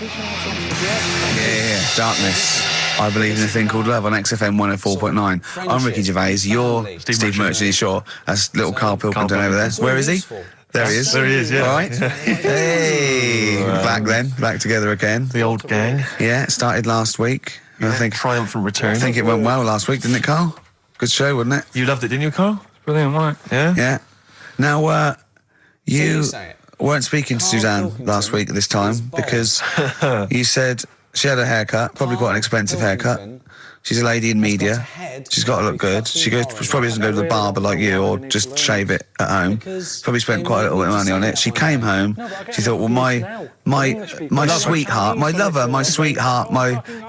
Yeah, Darkness. I believe in a thing called love on XFM 104.9. I'm Ricky Gervais. You're Steve Merchant Shaw. That's little Karl Pilkington over there. Where is he? There he is. There he is, yeah. All right. Hey. Back together again. The old gang. Yeah, it started last week. Yeah, I think triumphant return. I think it went well last week, didn't it, Karl? Good show, wasn't it? You loved it, didn't you, Karl? Brilliant, wasn't it? Yeah? Yeah. Now, you weren't speaking to Suzanne last week at this time because you said she had a haircut, probably quite an expensive haircut. She's a lady in media. She's got to look good. She probably doesn't go to the barber like you or just shave it at home. Probably spent quite a little bit of money on it. She came home. She thought, well, my sweetheart, my lover, my sweetheart, you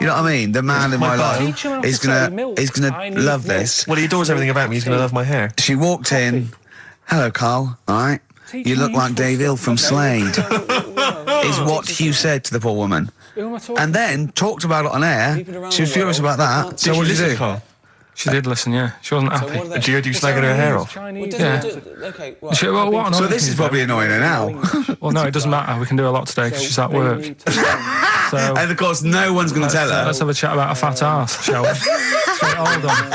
know what I mean? The man in my life is gonna love this. Well, he adores everything about me. He's going to love my hair. She walked in. Hello, Karl. All right. You look like Dave Hill from Slade. Is what you said to the poor woman. And then talked about it on air. She was furious about that. So what did you do? Karl? She did listen, yeah. She wasn't happy. Did you slagging her hair off? Yeah. So this is probably annoying her now. Well, no, it doesn't matter. We can do a lot today because she's at work. So, and of course, no one's going to tell her. Let's have a chat about a fat arse, shall we? Hold on.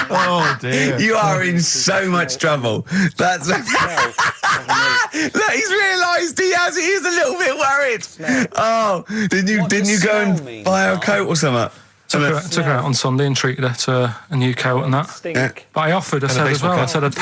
Oh dear. You are in so much trouble. That's look, he's realised he is a little bit worried. Oh, didn't you go and buy her a coat or something? Took her out on Sunday and treated her to a new coat and that. Yeah. But I offered, I said as well, I said I'd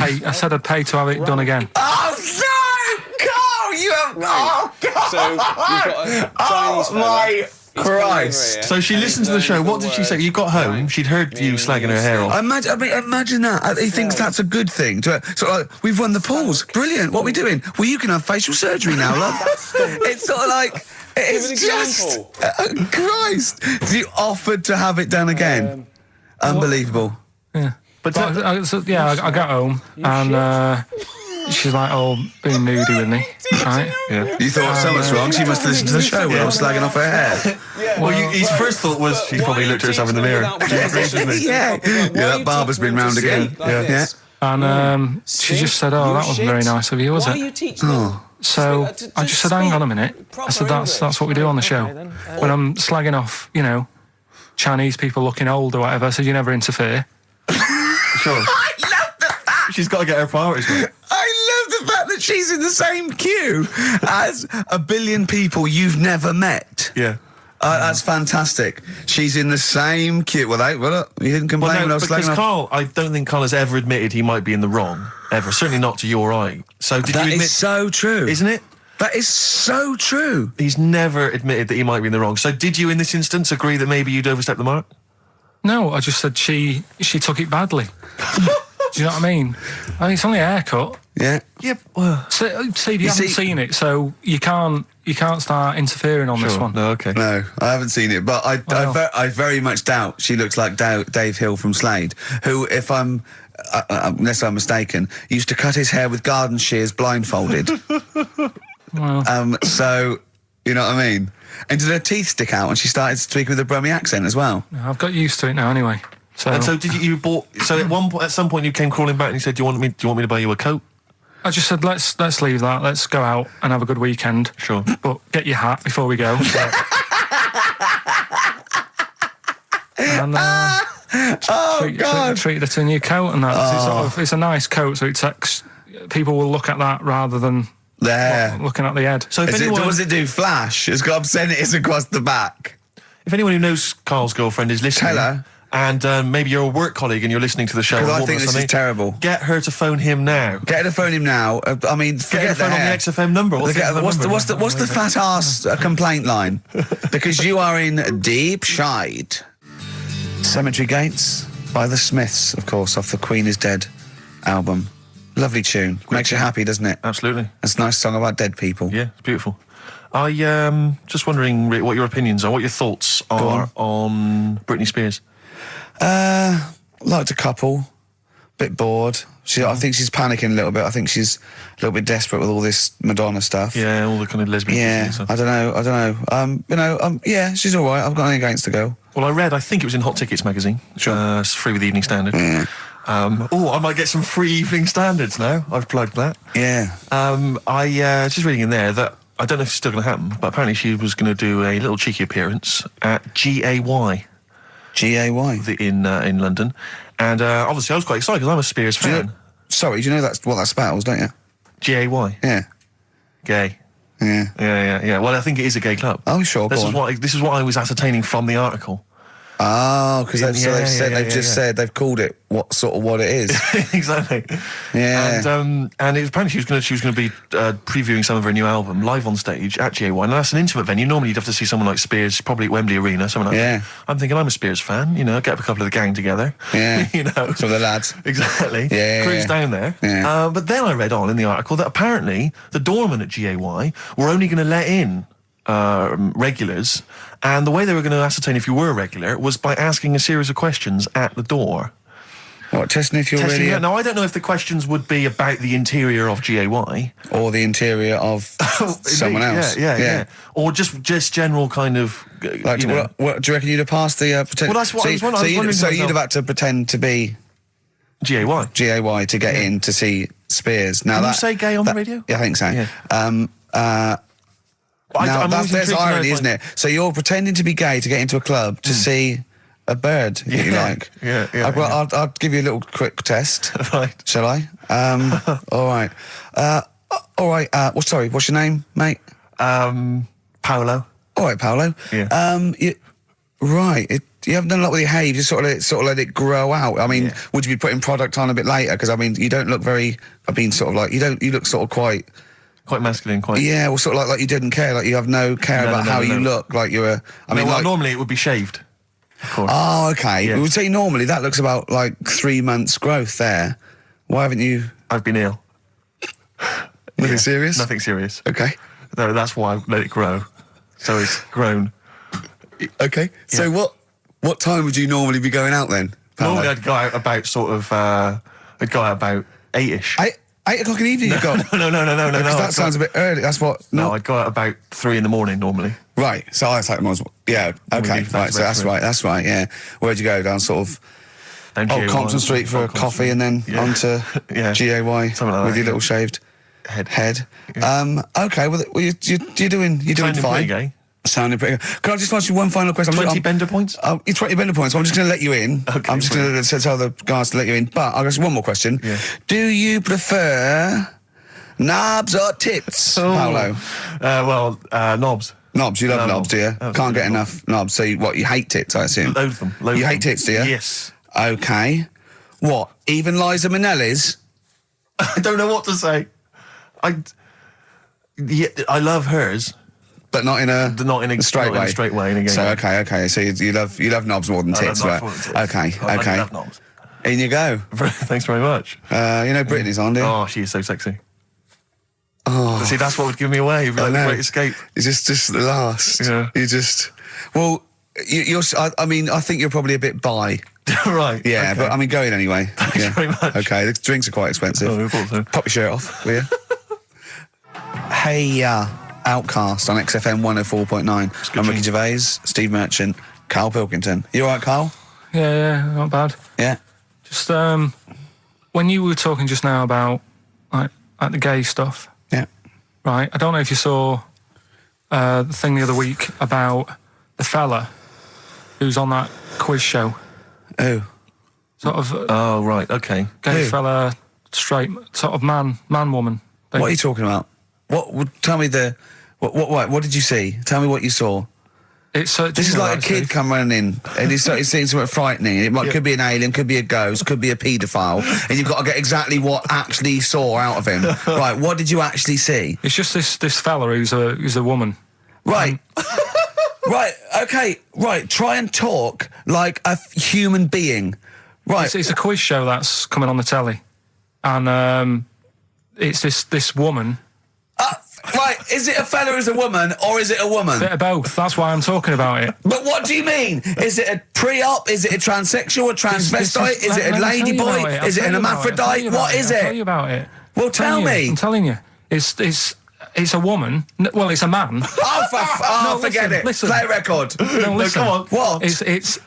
pay to have it done again. Oh no, Karl, you have. Oh God. So you've got a Chinese my Christ. So she listened to the show. What did she say? You got home, she'd heard you slagging her hair off. Imagine that. He thinks that's a good thing. So like, we've won the polls. Brilliant. What are we doing? Well, you can have facial surgery now, love. It's sort of like... It's just... Christ. You offered to have it done again. Unbelievable. Yeah. But I got home and... she's like, being moody with me, right? Yeah. You thought something's wrong, she must have listened to the show when I was slagging off her hair. Well, his first thought was she's probably looked at herself in the mirror. Yeah, that barber's been round again. Yeah. And she just said, that wasn't very nice of you, was it? So I just said, hang on a minute. I said, that's what we do on the show. When I'm slagging off, Chinese people looking old or whatever, I said, you never interfere. Sure. I love the fact. She's got to get her priorities right. I love the fact that she's in the same queue as a billion people you've never met. Yeah. That's fantastic. She's in the same queue. Well, you didn't complain when I was slagging off. Karl, I don't think Karl has ever admitted he might be in the wrong. Ever. Certainly not to you or I. So did you admit... That is so true. Isn't it? That is so true. He's never admitted that he might be in the wrong. So did you, in this instance, agree that maybe you'd overstepped the mark? No, I just said she took it badly. Do you know what I mean? It's only a haircut. Yeah. Yep. Well, Steve, you haven't seen it, so you can't start interfering on this one. No, okay. No, I haven't seen it, but I very much doubt she looks like Dave Hill from Slade, who, if unless I'm mistaken, used to cut his hair with garden shears blindfolded. Well. So, you know what I mean? And did her teeth stick out and she started speaking with a Brummie accent as well? I've got used to it now anyway. And so did you bought? So at some point you came crawling back and you said, "Do you want me to buy you a coat?" I just said, "Let's leave that. Let's go out and have a good weekend." Sure, but get your hat before we go. And treated her to a new coat, and it's a nice coat, so people will look at that rather than looking at the head. So does it do flash? It's got obscenities across the back. If anyone who knows Karl's girlfriend is listening, tell her. And maybe you're a work colleague and you're listening to the show. Because I think this is terrible. Get her to phone him now. Get her to phone him now. I mean, get her to phone on the XFM number. What's the fat arse complaint line? Because you are in deep shite. Cemetery Gates by the Smiths, of course, off the Queen is Dead album. Lovely tune. Makes you happy, doesn't it? Absolutely. It's a nice song about dead people. Yeah, it's beautiful. I just wondering, Rick, what your opinions are, what your thoughts are on Britney Spears. Liked a couple. Bit bored. I think she's panicking a little bit. I think she's a little bit desperate with all this Madonna stuff. Yeah, all the kind of lesbian. Yeah, I don't know. Yeah, she's all right. I've got nothing against the girl. Well, I think it was in Hot Tickets magazine. Sure. It's free with the Evening Standard. Yeah. I might get some free Evening Standards now. I've plugged that. Yeah. I just reading in there that I don't know if it's still going to happen, but apparently she was going to do a little cheeky appearance at GAY. GAY? In London. And obviously I was quite excited because I'm a Spears fan. Do you know what that spells, don't you? GAY? Yeah. Gay. Yeah. Yeah. Well, I think it is a gay club. Oh, sure, This is what I was ascertaining from the article. Oh, because they've called it what it is. Exactly. Yeah. And it was apparently she was going to be previewing some of her new album live on stage at GAY. And that's an intimate venue. Normally you'd have to see someone like Spears, probably at Wembley Arena, someone like that. I'm thinking I'm a Spears fan, get up a couple of the gang together. Yeah. Some of the lads. Exactly. Yeah. Cruise down there. Yeah. But then I read on in the article that apparently the doorman at GAY were only going to let in regulars, and the way they were going to ascertain if you were a regular was by asking a series of questions at the door. What, testing if you're really... Now, I don't know if the questions would be about the interior of GAY. Or the interior of someone else. Yeah. Or just general kind of... What do you reckon you'd have passed the... Well, that's what I was wondering. So you'd have had to pretend to be... GAY to get in to see Spears. Now Can you say gay on the radio? Yeah, I think so. Yeah. There's irony, isn't it? So you're pretending to be gay to get into a club to see a bird, if you like. Yeah. I'll give you a little quick test. Right. Shall I? All right. Sorry, what's your name, mate? Paolo. All right, Paolo. Yeah. You haven't done a lot with your hair. You just sort of let it grow out. I mean, would you be putting product on a bit later? Because I mean, you don't look very. You look sort of quite masculine, Yeah, well, sort of like you didn't care, like you have no care about how you look, like you were... normally it would be shaved, of course. Oh, okay. Yes. We would say normally that looks about like 3 months growth there. Why haven't you... I've been ill. Nothing serious? Nothing serious. Okay. No, that's why I let it grow. So it's grown. Okay. Yeah. So what time would you normally be going out then, Paolo? Normally I'd go out about about 8-ish. 8 o'clock in the evening you've got? No. Because that sounds a bit early. That's what... No, I'd go out about 3 in the morning normally. Right, so I like more... Yeah, okay, right, so that's right, yeah. Where'd you go? Down sort of... Down Compton Street for a coffee and then onto GAY something like that, with your little shaved head. Yeah. Okay, well, you're doing fine. Gay. Sounding pretty good. Can I just ask you one final question? 20 bender points? 20 bender points. I'm just going to let you in. Okay, I'm just going to tell the guys to let you in. But I'll ask you one more question. Yeah. Do you prefer knobs or tits, Paolo? Knobs. Knobs. You love knobs, do you? Absolutely. Can't get enough knobs. So you hate tits, I assume? Loathe them. You hate tits, do you? Yes. Okay. What? Even Liza Minnelli's? I don't know what to say. I love hers. But not in a straight way. In a straight way. So okay. So you love knobs more than tits, right? Okay. I love knobs. In you go. Thanks very much. Brittany's on, do you? Oh, she is so sexy. Oh, see, that's what would give me away. It'd be like the Great Escape. It's just the last. Yeah. You just. Well, you're. I think you're probably a bit bi. Right. Yeah, okay. but going anyway. Thanks very much. Okay, the drinks are quite expensive. Oh, I thought so. Pop your shirt off, will you? Hey, Outcast on XFM 104.9. I'm Ricky Gervais, Steve Merchant, Karl Pilkington. You all right, Karl? Yeah, not bad. Yeah. Just when you were talking just now about like the gay stuff. Yeah. Right. I don't know if you saw the thing the other week about the fella who's on that quiz show. Oh. Sort of. Oh right. Okay. Gay fella, straight, sort of man, woman. What are you talking about? Tell me what did you see? Tell me what you saw. This is like a kid come running in and he's seeing something frightening. It could be an alien, could be a ghost, could be a paedophile, and you've got to get exactly what actually saw out of him. Right, what did you actually see? It's just this fella who's a woman. Right. Right, okay, right, try and talk like a human being. Right. It's a quiz show that's coming on the telly. And it's this woman. Right, is it a fella who's a woman, or is it a woman? Bit of both, that's why I'm talking about it. But what do you mean? Is it a pre-op? Is it a transsexual, a transvestite? Is it a ladyboy? Is it an hermaphrodite? What is it? I'll tell you about it. Well, tell me. I'm telling you. It's a woman. Well, it's a man. Forget it. Listen. Play a record. No, listen. Come on. What? It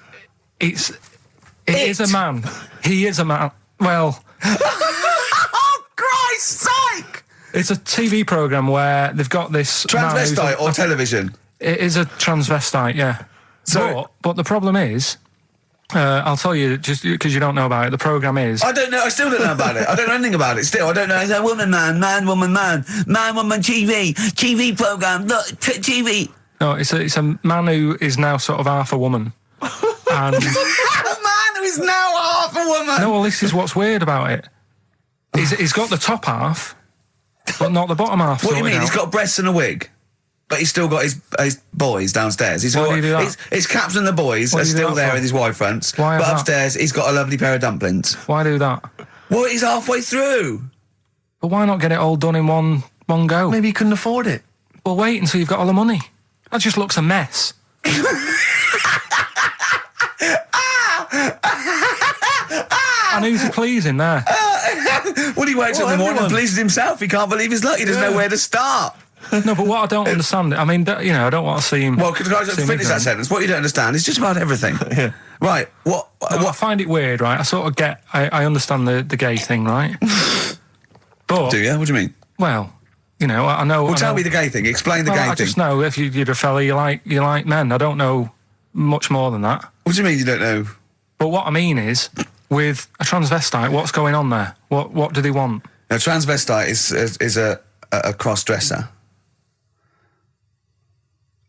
is a man. He is a man. Well... Oh, Christ's sake! It's a TV programme where they've got this... Transvestite or television? It is a transvestite, yeah. So, but the problem is... I'll tell you, just because you don't know about it, the programme is... I don't know, I still don't know about it. I don't know anything about it still. I don't know. It's a woman, man, woman, TV programme, look, TV. No, it's a man who is now sort of half a woman. And... A man who is now half a woman! No, well, this is what's weird about it. He's got the top half, but not the bottom half. What do you mean? He's got breasts and a wig? But he's still got his boys downstairs. He's Why do you do that? His caps and the boys are still there in his Y fronts. Why but have upstairs, he's got a lovely pair of dumplings. Why do that? Well, he's halfway through. But why not get it all done in one go? Maybe he couldn't afford it. Well, wait until you've got all the money. That just looks a mess. And who's he pleasing there? Well, he wakes up in the morning and pleases himself. He can't believe his luck. He doesn't know where to start. No, but what I don't understand, I mean, I don't want to see him... Well, could I just finish that sentence? What you don't understand is just about everything. Yeah. Right, what... I find it weird, right? I sort of get... I understand the gay thing, right? But... Do you? What do you mean? Well, I know... Well, tell me the gay thing. Explain the gay thing. I just know if you're a fella, you like men. I don't know much more than that. What do you mean you don't know? But what I mean is, with a transvestite, what's going on there? What do they want? A transvestite is a cross-dresser.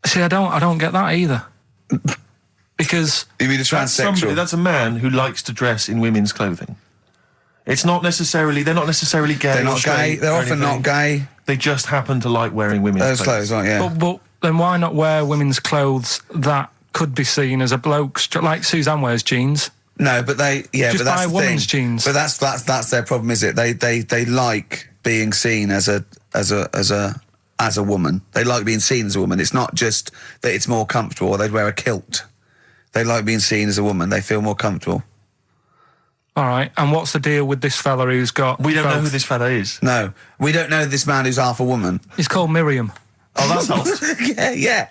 See, I don't get that either. Because... You mean a transsexual? That's a man who likes to dress in women's clothing. It's not necessarily... They're not necessarily gay. They're not gay. They're often not gay. They just happen to like wearing women's clothes, aren't yeah. But then why not wear women's clothes that could be seen as a bloke's... Like Suzanne wears jeans. No, but they... Yeah, just but that's buy the women's thing. jeans. But that's their problem, is it? They like being seen as a woman. They like being seen as a woman. It's not just that it's more comfortable or they'd wear a kilt. They like being seen as a woman. They feel more comfortable. All right, and what's the deal with this fella who's got... We don't know who this fella is. No, we don't know this man who's half a woman. He's called Miriam. Oh, that's helps. Yeah.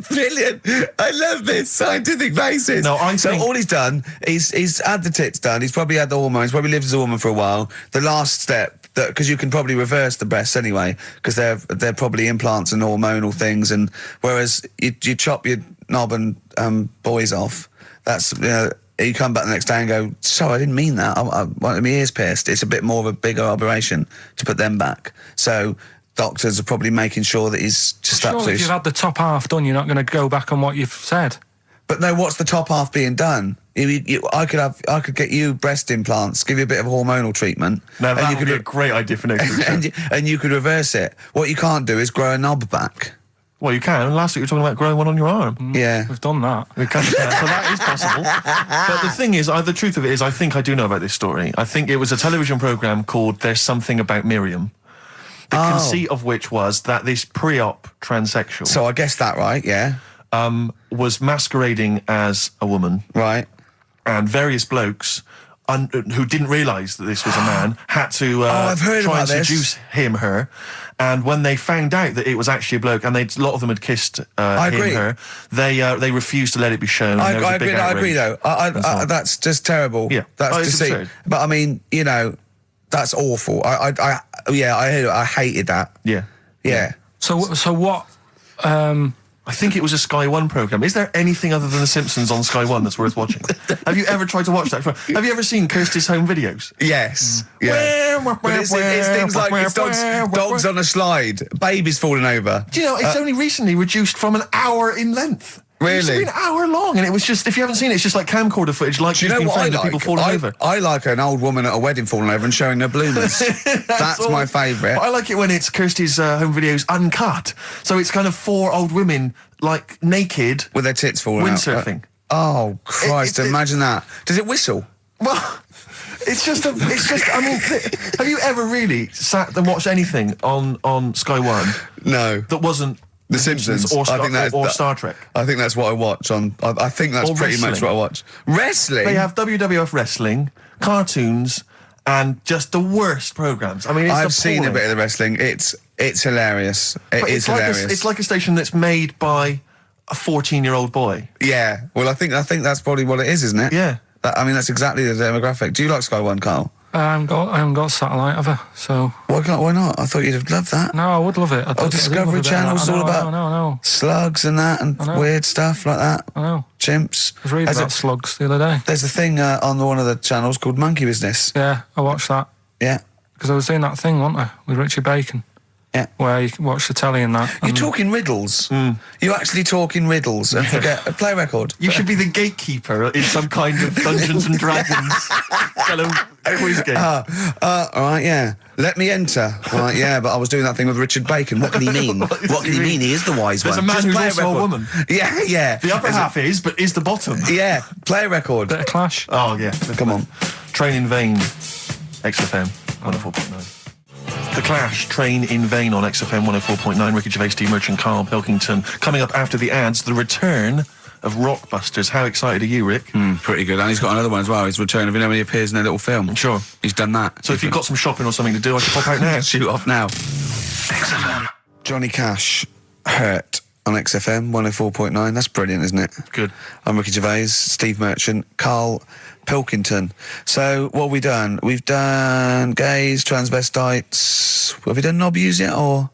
Brilliant. I love this scientific basis. No, So all he's done, he's had the tits done, he's probably had the hormones, probably lived as a woman for a while. The last step, because you can probably reverse the breasts anyway, because they're probably implants and hormonal things, and whereas you chop your knob and boys off, that's... you come back the next day and go, sorry, I didn't mean that. I wanted my ears pierced. It's a bit more of a bigger operation to put them back. So doctors are probably making sure that he's just Surely if you've had the top half done, you're not going to go back on what you've said. But no, what's the top half being done? I could get you breast implants, give you a bit of hormonal treatment. Now that would be a great idea for next week. and you could reverse it. What you can't do is grow a knob back. Well, you can. Last week you were talking about growing one on your arm. Yeah. We've done that. We can, so that is possible. But the thing is, the truth of it is, I think I do know about this story. I think it was a television programme called There's Something About Miriam. The conceit of which was that this pre-op transsexual... So I guessed that right, yeah. Was masquerading as a woman. Right. And various blokes... who didn't realise that this was a man, had to I've heard try about and this. seduce her. And when they found out that it was actually a bloke, and a lot of them had kissed her, they refused to let it be shown. I agree, though. That's just terrible. Yeah. That's deceit. Absurd. But I mean, that's awful. I hated that. Yeah. Yeah. So what... I think it was a Sky One programme. Is there anything other than The Simpsons on Sky One that's worth watching? Have you ever tried to watch that? Have you ever seen Kirsty's home videos? Yes. Yeah. But it's things like it's dogs on a slide, babies falling over. Do you know, it's only recently reduced from an hour in length. Really? It used to be an hour long, and it was just, if you haven't seen it, it's just like camcorder footage, like you've been found of people falling over. I like an old woman at a wedding falling over and showing her bloomers. That's my favourite. I like it when it's Kirsty's home videos uncut. So it's kind of 4 old women, like, naked. With their tits falling out. Windsurfing. Oh, Christ, imagine that. Does it whistle? Well... It's just, I mean, have you ever really sat and watched anything on Sky One? No. That wasn't The Simpsons or Star Trek? I think that's what I watch on. I think that's pretty much what I watch. Wrestling? They have WWF wrestling, cartoons, and just the worst programmes. I mean, I've seen a bit of the wrestling. It's hilarious. It's hilarious. It's like a station that's made by a 14-year-old boy. Yeah. Well, I think that's probably what it is, isn't it? Yeah. That's exactly the demographic. Do you like Sky One, Carl? I haven't got satellite ever, so... Why not? I thought you'd have loved that. No, I would love it. Discovery Channel's all about slugs and that, and weird stuff like that. I know. Chimps. I was reading about slugs the other day. There's a thing on one of the channels called Monkey Business. Yeah, I watched that. Yeah. Because I was doing that thing, wasn't I, with Richie Bacon. Yeah. Where you can watch the telly and that. You're talking riddles. You're actually talking riddles. And forget a play record. You should be the gatekeeper in some kind of Dungeons and Dragons kind of quiz game. All right, yeah. Let me enter. Right, yeah, but I was doing that thing with Richard Bacon. What can he mean? What can he mean? He is the wise There's one. a man Just who's play also a record. woman. Yeah. The upper half is, but is the bottom. Yeah, play a record. Bit of Clash. Oh, yeah. Come on. Train in Vain, XFM 104.9. The Clash, Train in Vain on XFM 104.9. Ricky Gervais, Steve Merchant, Karl Pilkington. Coming up after the ads, the return of Rockbusters. How excited are you, Rick? Pretty good. And he's got another one as well. His return of, when he appears in a little film. Sure. He's done that. So if you've got some shopping or something to do, I can pop out now. Shoot off now. XFM. Johnny Cash, Hurt on XFM 104.9. That's brilliant, isn't it? Good. I'm Ricky Gervais, Steve Merchant, Karl Pilkington. So what have we done? We've done gays, transvestites. Have we done knobbies yet, or?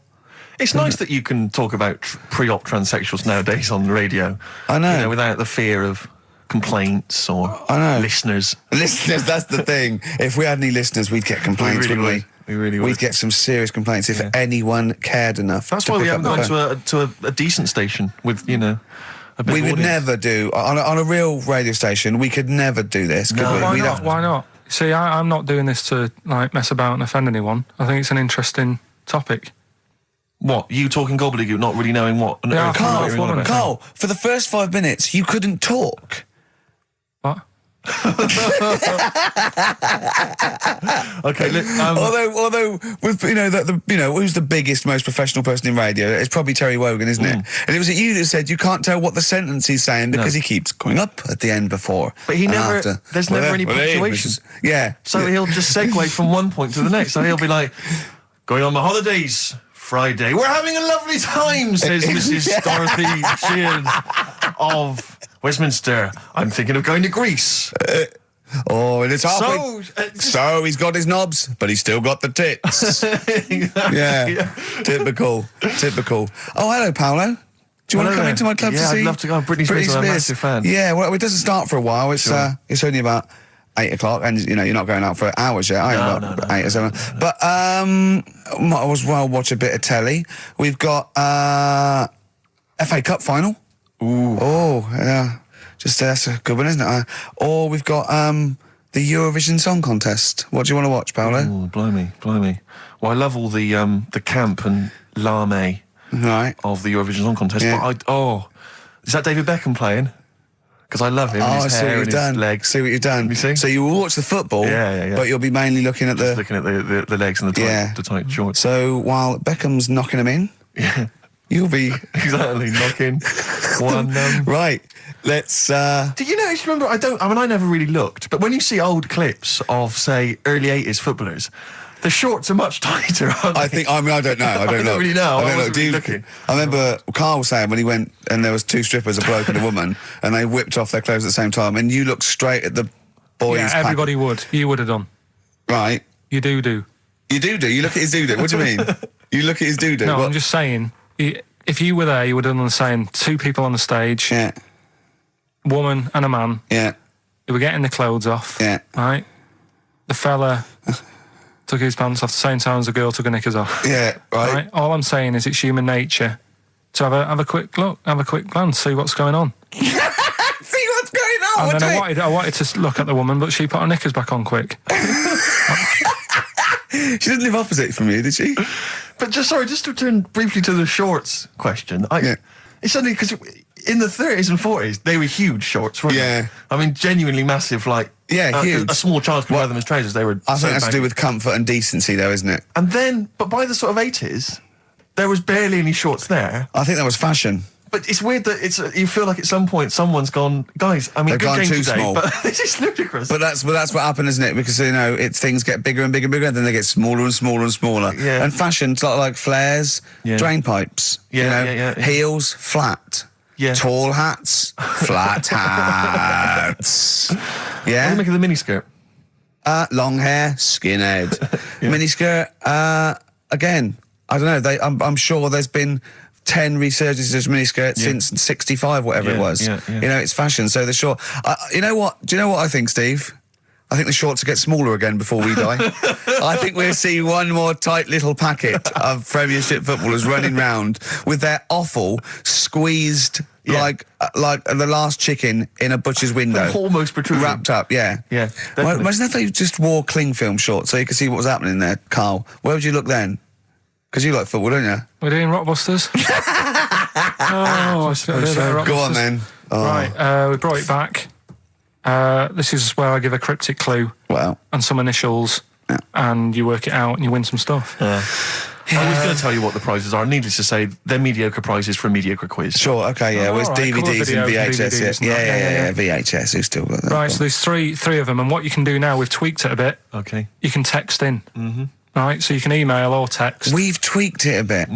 It's nice that you can talk about pre-op transsexuals nowadays on the radio. I know. You know, without the fear of complaints or listeners. Listeners, that's the thing. If we had any listeners, we'd get complaints, wouldn't we? We really would. We'd get some serious complaints if anyone cared enough. That's to why we pick haven't up the gone phone. to a decent station with, a bit We of would audience. never do on a real radio station. We could never do this, could No. we? Why We'd not? have- Why not? See, I'm not doing this to mess about and offend anyone. I think it's an interesting topic. What? You talking gobbledygook, not really knowing what? Yeah, Carl, for the first 5 minutes, you couldn't talk. What? Okay, look, Although with who's the biggest, most professional person in radio? It's probably Terry Wogan, isn't it? And it was you that said you can't tell what the sentence he's saying because he keeps going up at the end before. But he and never. after. There's never any punctuation. Yeah. So he'll just segue from one point to the next. So he'll be like, going on my holidays. Friday. We're having a lovely time, says Mrs. Dorothy Shears of Westminster. I'm thinking of going to Greece. And it's halfway. So he's got his knobs, but he's still got the tits. Yeah. Typical. Oh, hello, Paolo. Do you want to come into my club to see? Yeah, I'd love to go. Britney Spears, I'm a massive fan. Yeah, well, it doesn't start for a while. It's it's only about 8 o'clock, and you're not going out for hours yet, are you? No. 8 or 7. But might as well watch a bit of telly. We've got FA Cup final. Ooh. Oh, yeah. That's a good one, isn't it? Or we've got the Eurovision Song Contest. What do you want to watch, Paolo? Oh, blimey. Well, I love all the camp and lame of the Eurovision Song Contest. Yeah. But is that David Beckham playing? Because I love him and his hair and his legs. See what you've done. You see? So you will watch the football, but you'll be mainly looking at the legs and the tight shorts. So while Beckham's knocking them in, you'll be exactly knocking one. Right. Let's. Do you notice? Remember, I never really looked, but when you see old clips of, say, early '80s footballers, the shorts are much tighter, aren't they? I don't know. I don't really know. I wasn't Do you- looking. I remember Carl was saying when he went and there was 2 strippers, a bloke and a woman, and they whipped off their clothes at the same time, and you looked straight at the boys. Yeah, everybody would. You would have done. Right. You do. You do. You look at his doo-doo. What do you mean? You look at his doo-doo. No, What? I'm just saying, if you were there, you would have done the same. 2 people on the stage, Yeah. woman and a man. Yeah. They were getting the clothes off. Yeah. Right? The fella took his pants off the same time as the girl took her knickers off. Yeah. Right. All I'm saying is it's human nature to have a quick look, have a quick glance, see what's going on. See what's going on. And then I wanted to look at the woman, but she put her knickers back on quick. She didn't live opposite from you, did she? But just to return briefly to the shorts question. It's only because in the 30s and 40s they were huge shorts, weren't they? I mean, genuinely massive. Huge. A small child could wear them as trousers. They were. I think that's to do with comfort and decency, though, isn't it? And then, but by the sort of 80s, there was barely any shorts there. I think that was fashion. But it's weird that you feel like at some point someone's gone, guys, I mean, They've good gone game too today, small. but this is ludicrous. But that's what happened, isn't it? Because things get bigger and bigger and bigger, and then they get smaller and smaller and smaller. Yeah. And fashion's like flares, drain pipes. Yeah. Heels flat. Yeah. Tall hats, flat hats. What do Yeah. you make of the miniskirt? Long hair, skinhead. Miniskirt, again, I don't know. I'm sure there's been 10 resurgences of miniskirts since 65, whatever it was. Yeah. You know, it's fashion, so the short... you know what? Do you know what I think, Steve? I think the shorts will get smaller again before we die. I think we'll see one more tight little packet of Premiership footballers running round with their offal squeezed like the last chicken in a butcher's window. Almost protruding. Wrapped up, yeah. Yeah, Well, definitely. imagine if they just wore cling film shorts so you could see what was happening there, Carl. Where would you look then? Because you like football, don't you? We're doing Rockbusters. I suppose so. Go on then. Oh. Right, we brought it back. This is where I give a cryptic clue Well, and some initials, and you work it out and you win some stuff. I was going to tell you what the prizes are. Needless to say, they're mediocre prizes for a mediocre quiz. sure, okay, yeah. Oh, With all right, cool, DVDs and videos and VHS, DVDs and yeah. that. VHS, who's still got that? Right, so there's three of them, and what you can do now, we've tweaked it a bit. Okay. You can text in. Mm-hmm. Right, so you can email or text. We've tweaked it a bit.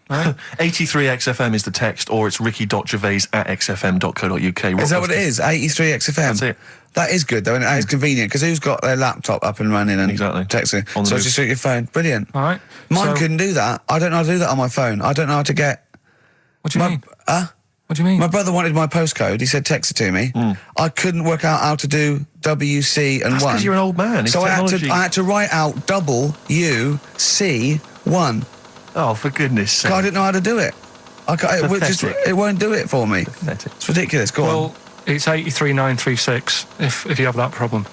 Right? 83XFM is the text, or it's ricky.gervais@xfm.co.uk. Is that what it is? 83 XFM? That's it. That is good, though, and it's convenient, because who's got their laptop up and running and Exactly. texting? On the So move. just shoot your phone. Brilliant. All right. Mine So- couldn't do that. I don't know how to do that on my phone. I don't know how to get... What do you mean? What do you mean? My brother wanted my postcode. He said text it to me. I couldn't work out how to do WC and That's 1. 'cause you're an old man. It's So I technology. had to write out WC1. Oh, for goodness sake. I didn't know how to do it. Pathetic. It won't do it for me. Pathetic. It's ridiculous. Go on. Well, it's 83936 if you have that problem.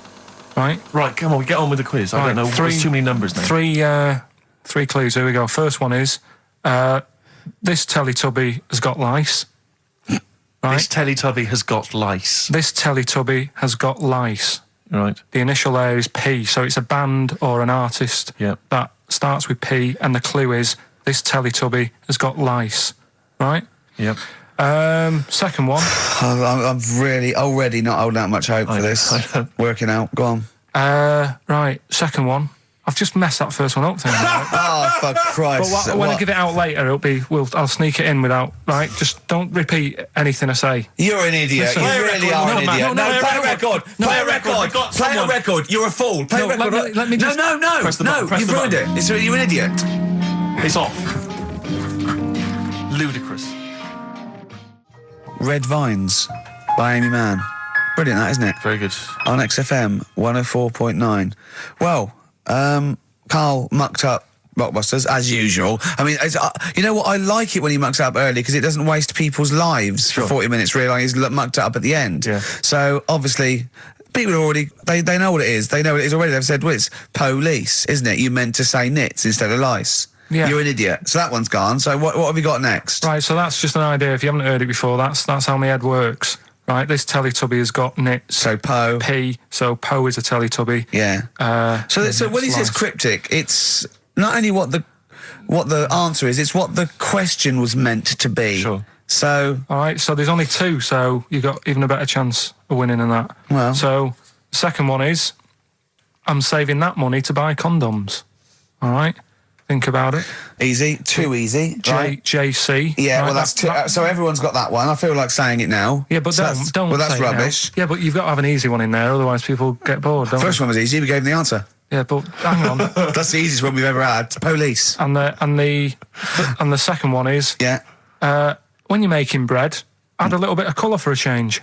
Right? Right, come on, we get on with the quiz. I Right, don't know. There's too many numbers now. Three clues. Here we go. First one is this Teletubby has got lice. Right? This Teletubby has got lice. This Teletubby has got lice. Right. The initial there is P, so it's a band or an artist Yep. that starts with P, and the clue is this Teletubby has got lice. Right? Yep. Second one. I'm really already not holding out much hope for know, this. I know. Working out. Go on. Right. Second one. I've just messed that first one up. Thinking about it. Oh, for Christ's But sake. when I give it out later, I'll sneak it in without. Right. Just don't repeat anything I say. You're an idiot. Listen. You Play a really record. are No, an man. idiot. No, Play a record. Play a record. Play a record. You're a fool. Play a No, record. let me just- No. Press the button, press You've the ruined button. it. You're an idiot. It's off. Ludicrous. Red Vines by Amy Mann. Brilliant, that, isn't it? Very good. On XFM 104.9. Well, Carl mucked up Rockbusters, as usual. I mean, you know what? I like it when he mucks up early because it doesn't waste people's lives Sure. for 40 minutes realising he's mucked it up at the end. Yeah. So, obviously, people are already... They know what it is. They know what it is already. They've said, well, it's police, isn't it? You meant to say nits instead of lice. Yeah. You're an idiot. So that one's gone. So what have we got next? Right. So that's just an idea. If you haven't heard it before, that's how my head works. Right. This Teletubby has got nits. So Po. P. So Po is a Teletubby. Yeah. So when he says lice. cryptic, it's not only what the answer is, it's what the question was meant to be. Sure. So All right. So there's only two. So you've got even a better chance of winning than that. Well. So the second one is, I'm saving that money to buy condoms. All right. Think about it. easy, too easy, right? JC. Yeah, right, well, that's too, so everyone's got that one. I feel like saying it now. Yeah, but So don't. Well, that's say it now. rubbish. Yeah, but you've got to have an easy one in there, otherwise people get bored. Don't First one was easy. We gave them the answer. they? Yeah, but hang on. That's the easiest one we've ever had. Police. and the second one is Yeah. when you're making bread, add a little bit of colour for a change.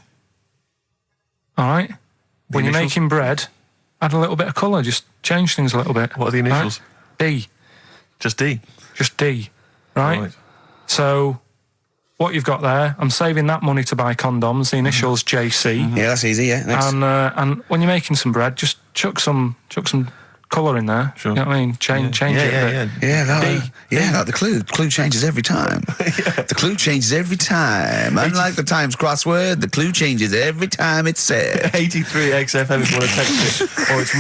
All right. When you're initials? making bread, add a little bit of colour. Just change things a little bit. What are the initials? Right? D. Just D. Just D. Right? So what you've got there, I'm saving that money to buy condoms. The initials JC. Yeah, that's easy. Yeah. Next. And when you're making some bread, just chuck some colour in there. Sure. You know what I mean? Change it a bit. Like the clue. The clue changes every time. The clue changes every time. Unlike the Times crossword, the clue changes every time it's said. 83XFM if you want to text it, or it's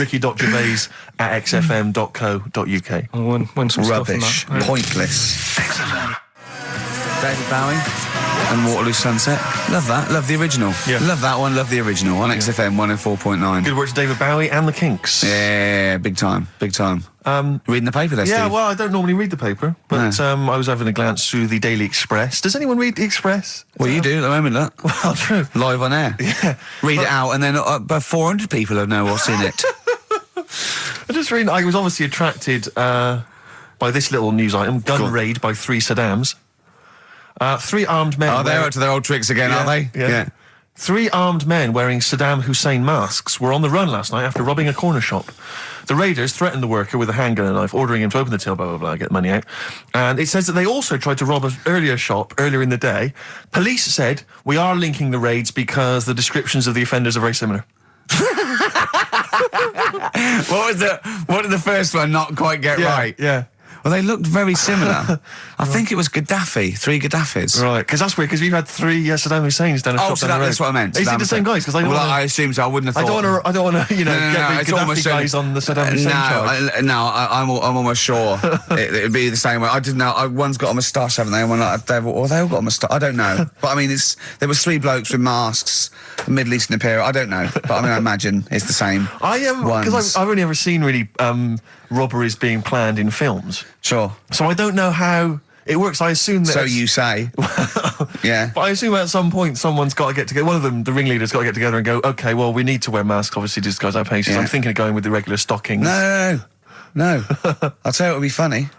ricky.gervais@xfm.co.uk. And win some Rubbish. stuff in that. Pointless. David Bowie and Waterloo Sunset. Love that. Love the original. Yeah. Love that one. Love the original on XFM 104.9. Good work to David Bowie and the Kinks. Yeah, big time. Big time. Reading the paper there, Yeah, Steve? well, I don't normally read the paper, but I was having a glance through the Daily Express. Does anyone read the Express? Well, you do at the moment, look. Well, true. Live on air. Yeah. Read it out, and then about 400 people know what's in it. I was obviously attracted by this little news item, gun raid by 3 Saddams. 3 armed men... Oh, they're up to their old tricks again, are they? Yeah. 3 armed men wearing Saddam Hussein masks were on the run last night after robbing a corner shop. The raiders threatened the worker with a handgun and a knife, ordering him to open the till, blah, blah, blah, get money out. And it says that they also tried to rob an earlier shop earlier in the day. Police said, we are linking the raids because the descriptions of the offenders are very similar. What did the first one not quite get right? Yeah. Well, they looked very similar. I think it was Gaddafi, 3 Gaddafis. Right, because that's weird, because we've had 3 Saddam Husseins down a shop so down the road. that's what I meant. Is it the same guys? Because I assume so. I wouldn't have thought. I don't want to, get the Gaddafi guys on the Saddam Hussein charge. I'm almost sure it'd be the same way. I didn't know. One's got a moustache, haven't they? One like they all got a moustache. I don't know. But I mean, there was 3 blokes with masks, Middle Eastern appearance. I don't know. But I mean, I imagine it's the same. Because I've only ever seen really robberies being planned in films. Sure. So I don't know how it works. I assume that... So you say. Yeah. But I assume at some point someone's got to get together. One of them, the ringleader's got to get together and go, OK, well, we need to wear masks, obviously, to disguise our faces. Yeah. I'm thinking of going with the regular stockings. No. I'll tell you it would be funny.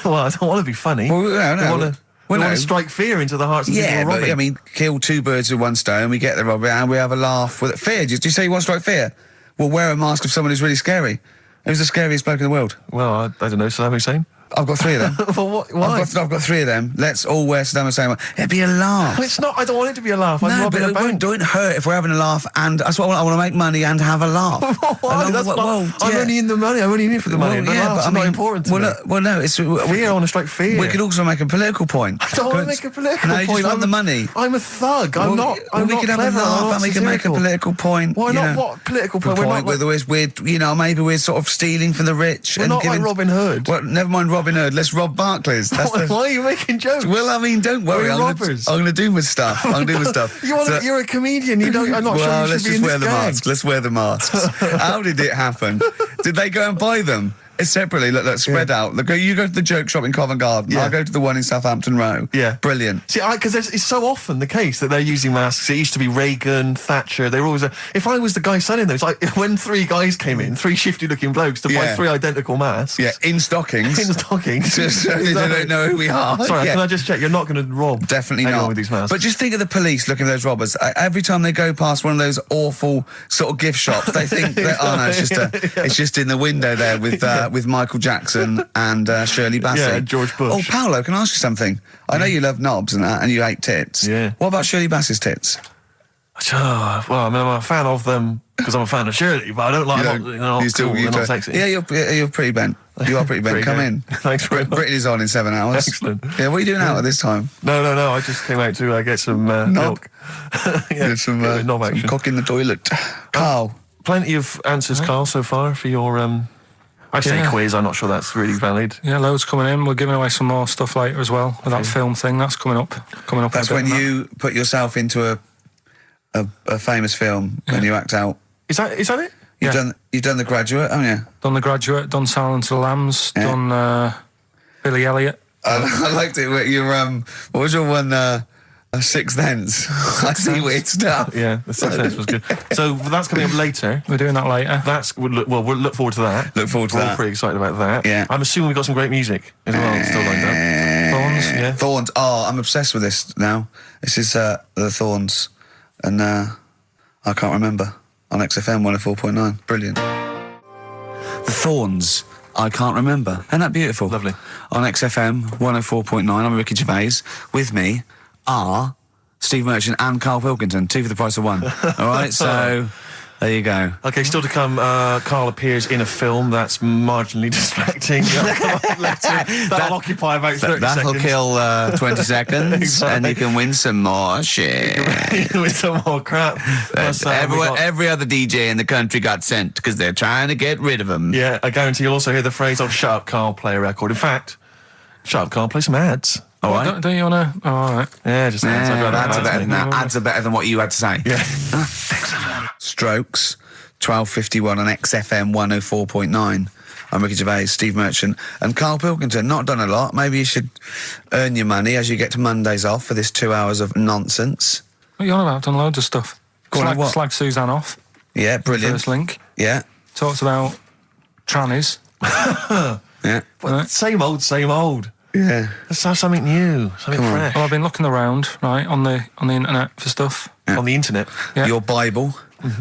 Well, I don't want to be funny. Well, no. We want to strike fear into the hearts of people who are robbing. Yeah, but, I mean, kill 2 birds with 1 stone, we get the robbery and we have a laugh with it. Fear, do you say you want to strike fear? Well, wear a mask of someone who's really scary. Who's the scariest bloke in the world? Well, I don't know, Saddam Hussein? I've got 3 of them. Well, why? I've got 3 of them. Let's all wear Saddam Hussein. It'd be a laugh. Well, it's not. I don't want it to be a laugh. No, but it don't hurt if we're having a laugh, and that's what I want to make money and have a laugh. Why? I'm only in the money. I'm only in it for the money. But I'm not important to me. No, it's fear. I want to strike fear. We could also make a political point. I don't want to make a political point. No, you just want the money. I'm a thug. I'm not. We could have a laugh and we can make a political point. Why not? What political point? Maybe we're sort of stealing from the rich. We're not like Robin Hood. Well, never mind Robin Hood. Let's rob Barclays. Why are you making jokes? Well, I mean, don't worry. I'm going to do my stuff. You're a comedian. I'm not sure you should be in this gang. Let's wear the masks. How did it happen? Did they go and buy them? Separately, look, spread out. Look, you go to the joke shop in Covent Garden. I go to the one in Southampton Row. Yeah, brilliant. See, because it's so often the case that they're using masks. It used to be Reagan, Thatcher. They were always. If I was the guy selling those, like when 3 guys came in, 3 shifty-looking blokes to buy 3 identical masks. Yeah, in stockings. Just so they don't know who we are. Sorry, can I just check? You're not going to rob Definitely anyone not with these masks. But just think of the police looking at those robbers. Every time they go past one of those awful sort of gift shops, they think, it's just in the window there with Michael Jackson and Shirley Bassey. Yeah, George Bush. Oh, Paolo, can I ask you something? I know you love knobs and that, and you hate tits. Yeah. What about Shirley Bassey's tits? Well, I mean, I'm a fan of them because I'm a fan of Shirley, but I don't like them. They're not sexy. Yeah, you're pretty bent. You are pretty bent. Come in. Thanks very much. Britain is on in 7 hours. Excellent. Yeah, what are you doing out at this time? No. I just came out to get some milk. Get some cock in the toilet. Carl. Plenty of answers, Carl, so far for your... I'd say quiz. I'm not sure that's really valid. Yeah, loads coming in. We're giving away some more stuff later as well with that film thing. That's coming up. That's when you put yourself into a famous film when you act out. Is that it? You've done The Graduate, haven't you? Done The Graduate. Done Silence of the Lambs. Done Billy Elliot. I liked it. What was your one? Sixth Sense. I see weird stuff. Yeah, the Sixth Sense was good. So that's coming up later. We're doing that later. We'll look forward to that. We're all pretty excited about that. Yeah. I'm assuming we've got some great music as well. Still lined up. Thorns. Yeah. Thorns. Oh, I'm obsessed with this now. This is the Thorns, and I can't remember on XFM 104.9. Brilliant. The Thorns. I can't remember. Isn't that beautiful? Lovely. On XFM 104.9. I'm Ricky Gervais. With me are Steve Merchant and Karl Pilkington, 2 for the price of 1. All right, so there you go. Okay, still to come, Karl appears in a film that's marginally distracting. That'll occupy about 30 That'll seconds. kill 20 seconds, Exactly. and you can win some more shit. With some more crap. Plus, Every other DJ in the country got sent because they're trying to get rid of them. Yeah, I guarantee you'll also hear the phrase, "Oh, shut up, Karl, play a record." In fact, shut up, Karl, play some ads. All right. Don't you want to... Oh, all right. Yeah, just ads. Ads are better than that. Ads are better than what you had to say. Yeah. Strokes, 12:51 on XFM 104.9. I'm Ricky Gervais, Steve Merchant, and Karl Pilkington. Not done a lot. Maybe you should earn your money as you get to Mondays off for this 2 hours of nonsense. What are you on about? I've done loads of stuff. What? Slag Suzanne off. Yeah, brilliant. First link. Yeah. Talks about trannies. Yeah. Well, same old. Yeah. Let's have something new, something fresh. Well, I've been looking around, right, on the internet for stuff. Yeah. On the internet? Yeah. Your Bible,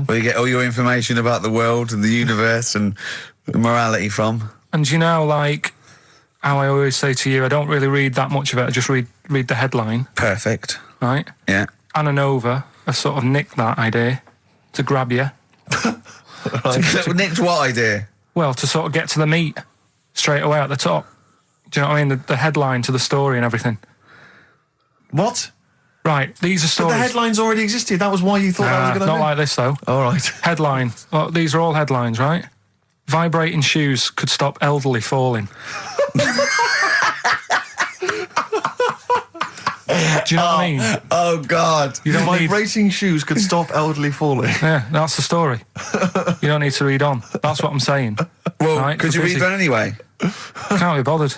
where you get all your information about the world and the universe and morality from. And you know, like, how I always say to you, I don't really read that much of it, I just read the headline. Perfect. Right? Yeah. Anna Nova have sort of nicked that idea to grab you. Nicked what idea? Well, to sort of get to the meat straight away at the top. Do you know what I mean? The headline to the story and everything. What? Right, these are stories. But the headlines already existed. That was why you thought that was a good idea? Not like this, though. All right. Headline. Well, these are all headlines, right? Vibrating shoes could stop elderly falling. Do you know what I mean? Oh, God. You don't need... Vibrating shoes could stop elderly falling. Yeah, that's the story. You don't need to read on. That's what I'm saying. Well, right? could you read on anyway? Can't be bothered.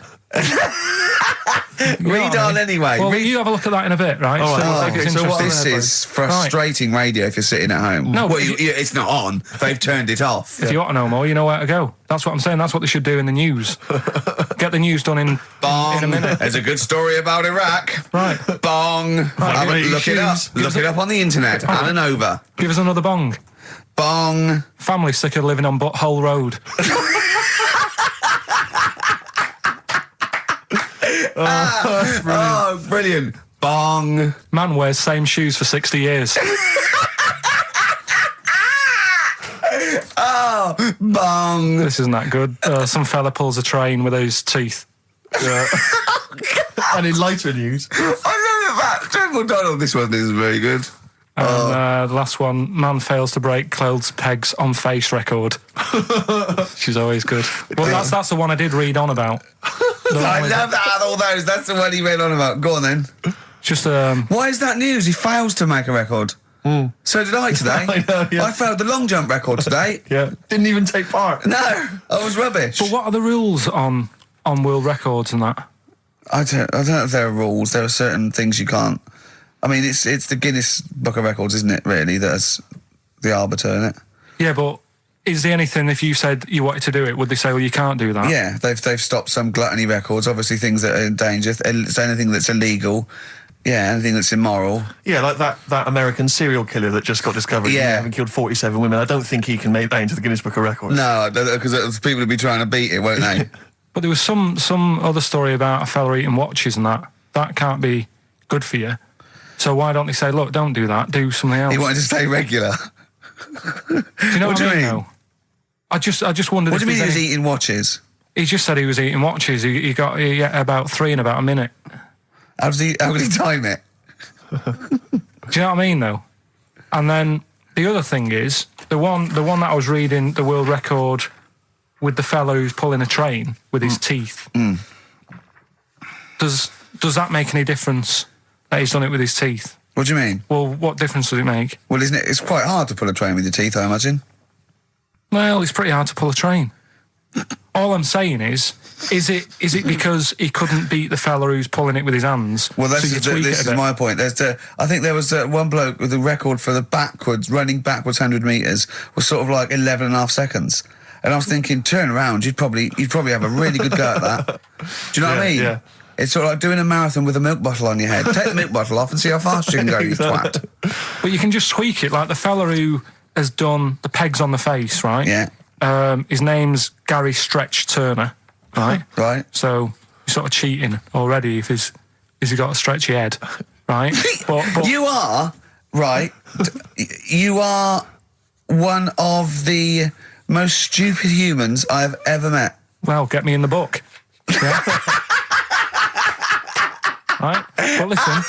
Read on anyway. Well, you have a look at that in a bit, right? All right. So this is frustrating radio if you're sitting at home. No, well, it's not on. They've turned it off. If you want to know more, you know where to go. That's what I'm saying. That's what they should do in the news. Get the news done in a minute. There's a good story about Iraq. Right. Bong. Look it up. Look it up on the internet. Anna Nova. Give us another bong. Bong. Family sick of living on Butthole Road. Oh, brilliant. Bong. Man wears same shoes for 60 years. Oh, bong. This isn't that good. Some fella pulls a train with his teeth. Yeah. And in lighter news, I remember that. Jungle Donald. This one is very good. And the last one, man fails to break clothes pegs on face record. She's always good. Well, that's the one I did read on about. I love that. All those. That's the one he read on about. Go on then. Just why is that news? He fails to make a record. So did I today. I know, yeah. I failed the long jump record today. Yeah. Didn't even take part. No, I was rubbish. But what are the rules on world records and that? I don't know if there are rules. There are certain things you can't. I mean, it's the Guinness Book of Records, isn't it? Really, that's the arbiter, isn't it? Yeah, but is there anything, if you said you wanted to do it, would they say, well, you can't do that? Yeah, they've stopped some gluttony records. Obviously, things that are in danger. It's anything that's illegal. Yeah, anything that's immoral. Yeah, like that American serial killer that just got discovered. Yeah, having killed 47 women. I don't think he can make that into the Guinness Book of Records. No, because people will be trying to beat it, won't they? But there was some other story about a fella eating watches and that. That can't be good for you. So why don't they say, look, don't do that, do something else? He wanted to stay regular. Do you know what I mean? Though? I just wondered. What do you mean he was eating watches? He just said he was eating watches. He ate about 3 in about a minute. How did he time it? Do you know what I mean, though? And then the other thing is the one that I was reading, the world record with the fellow who's pulling a train with his teeth. Does that make any difference that he's done it with his teeth? What do you mean? Well, what difference does it make? Well, isn't it? It's quite hard to pull a train with your teeth, I imagine. Well, it's pretty hard to pull a train. All I'm saying is it because he couldn't beat the fella who's pulling it with his hands? Well, this is my point. I think there was one bloke with a record for the running backwards 100 metres was sort of like 11 and a half seconds. And I was thinking, turn around, you'd probably have a really good go at that. Do you know what I mean? Yeah. It's sort of like doing a marathon with a milk bottle on your head. Take the milk bottle off and see how fast you can go, you twat. But you can just tweak it, like the fella who has done the pegs on the face, right? Yeah. His name's Gary Stretch Turner, right? Right. So you're sort of cheating already if he's got a stretchy head, right? but you are, right, you are one of the most stupid humans I've ever met. Well, get me in the book. Yeah. Right? But listen.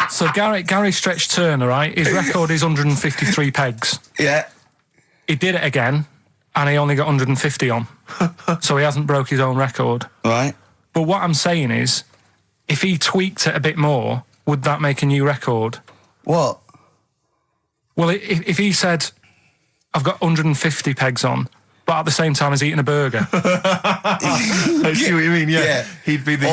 So Gary Stretch Turner, right? His record is 153 pegs. Yeah. He did it again, and he only got 150 on. So he hasn't broke his own record. Right. But what I'm saying is, if he tweaked it a bit more, would that make a new record? What? Well, if he said, I've got 150 pegs on, but at the same time as eating a burger. I see what you mean, yeah. He'd be the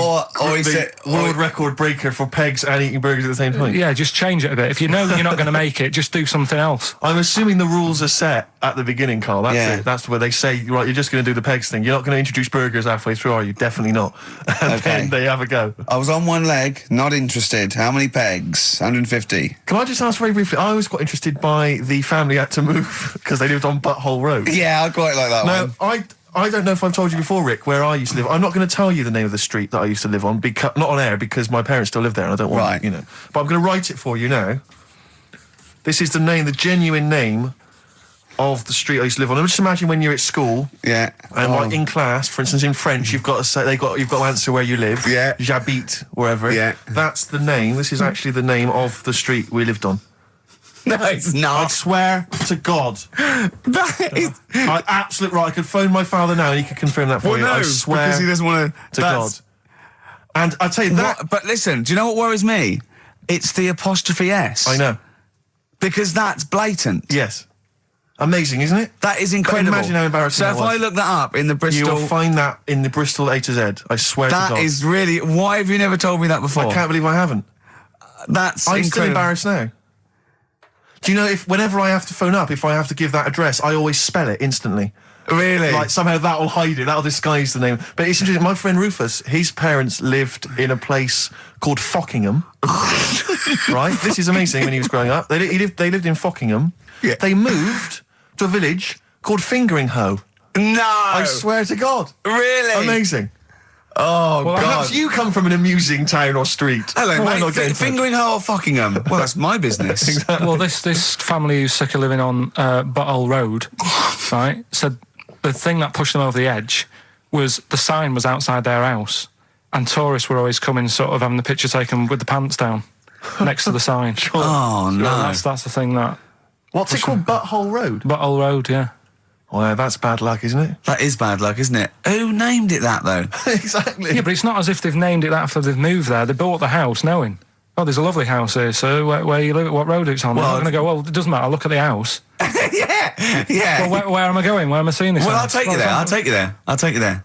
world record breaker for pegs and eating burgers at the same time. Yeah, just change it a bit. If you know you're not going to make it, just do something else. I'm assuming the rules are set at the beginning, Carl. That's it. That's where they say, right, you're just going to do the pegs thing. You're not going to introduce burgers halfway through, are you? Definitely not. And then they have a go. I was on one leg, not interested. How many pegs? 150. Can I just ask very briefly, I was quite interested by the family had to move because they lived on Butthole Road. Yeah, I quite like that one. Now, I don't know if I've told you before, Rick, where I used to live. I'm not going to tell you the name of the street that I used to live on, not on air, because my parents still live there and I don't want you know. But I'm going to write it for you now. This is the genuine name of the street I used to live on. And just imagine when you're at school. Yeah. And like in class, for instance, in French, you've got to say you've got to answer where you live. Yeah. J'habite, wherever. Yeah. That's the name. This is actually the name of the street we lived on. No, it's not. I swear to God. That is... Absolutely right. I could phone my father now and he could confirm that for you. I swear because he doesn't want to God. And I tell you that... But listen, do you know what worries me? It's the apostrophe S. I know. Because that's blatant. Yes. Amazing, isn't it? That is incredible. But imagine how embarrassing So if I look that up in the Bristol... You'll find that in the Bristol A to Z. I swear to God. That is really... Why have you never told me that before? I can't believe I haven't. That's I'm incredible. still embarrassed now. Do you know, whenever I have to phone up, if I have to give that address, I always spell it instantly. Really? Like, somehow that'll hide it, that'll disguise the name. But it's interesting, my friend Rufus, his parents lived in a place called Fockingham. Right? This is amazing when he was growing up. They lived in Fockingham. Yeah. They moved to a village called Fingering-Hoe. No! I swear to God. Really? Amazing. Oh, well, God. Perhaps you come from an amusing town or street. Hello, mate. Fingering-Hoe or Fockingham? Well, that's my business. Exactly. Well, this family who's sick of living on Butthole Road, right, said the thing that pushed them over the edge was the sign was outside their house and tourists were always coming sort of having the picture taken with the pants down next to the sign. Oh, no. That's the thing that... What's it called? Butthole Road? Butthole Road, yeah. Well, that's bad luck, isn't it? That is bad luck, isn't it? Who named it that, though? Exactly. Yeah, but it's not as if they've named it that after they've moved there. They bought the house knowing, oh, there's a lovely house here, so where you live, what road it's on. Well, I'm going to go, well, it doesn't matter, look at the house. yeah. Well, where am I going? Where am I seeing this Well, house? I'll take you there. I'll take you there.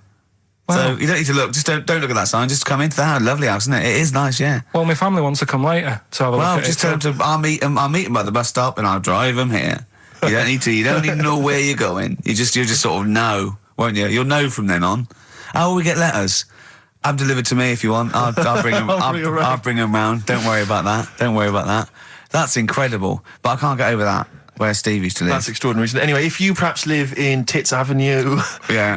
Well, so you don't need to look. Just don't look at that sign. Just come into the house. Lovely house, isn't it? It is nice, yeah. Well, my family wants to come later to have a look at just tell them I'll meet them at the bus stop and I'll drive them here. You don't need to. You don't need to know where you're going. You just sort of know, won't you? You'll know from then on. How will we get letters? Have delivered to me if you want. I'll bring them. I'll bring them round. Don't worry about that. That's incredible. But I can't get over that. Where Steve used to live. That's extraordinary, isn't it? Anyway, if you perhaps live in Tits Avenue,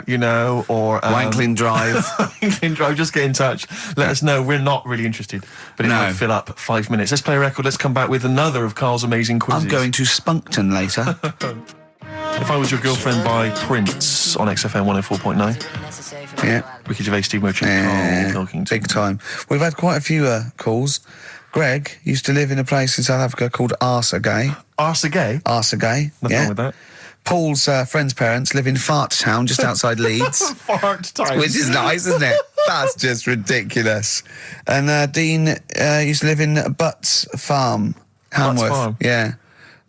you know, or... Wanklin Drive. Wanklin Drive, just get in touch. Let us know. We're not really interested. But it might fill up 5 minutes. Let's play a record. Let's come back with another of Carl's amazing quizzes. I'm going to Spunkton later. If I Was Your Girlfriend by Prince on XFM 104.9. Yeah. Ricky Gervais, Steve Merchant, Karl Pilkington. Big time. We've had quite a few calls. Greg used to live in a place in South Africa called Arsagay. Arsagay? Arsagay, Nothing wrong with that. Paul's friend's parents live in Fart Town, just outside Leeds. Fart Town. Which is nice, isn't it? That's just ridiculous. And Dean used to live in Butts Farm, Hamworth. Butts Farm? Yeah.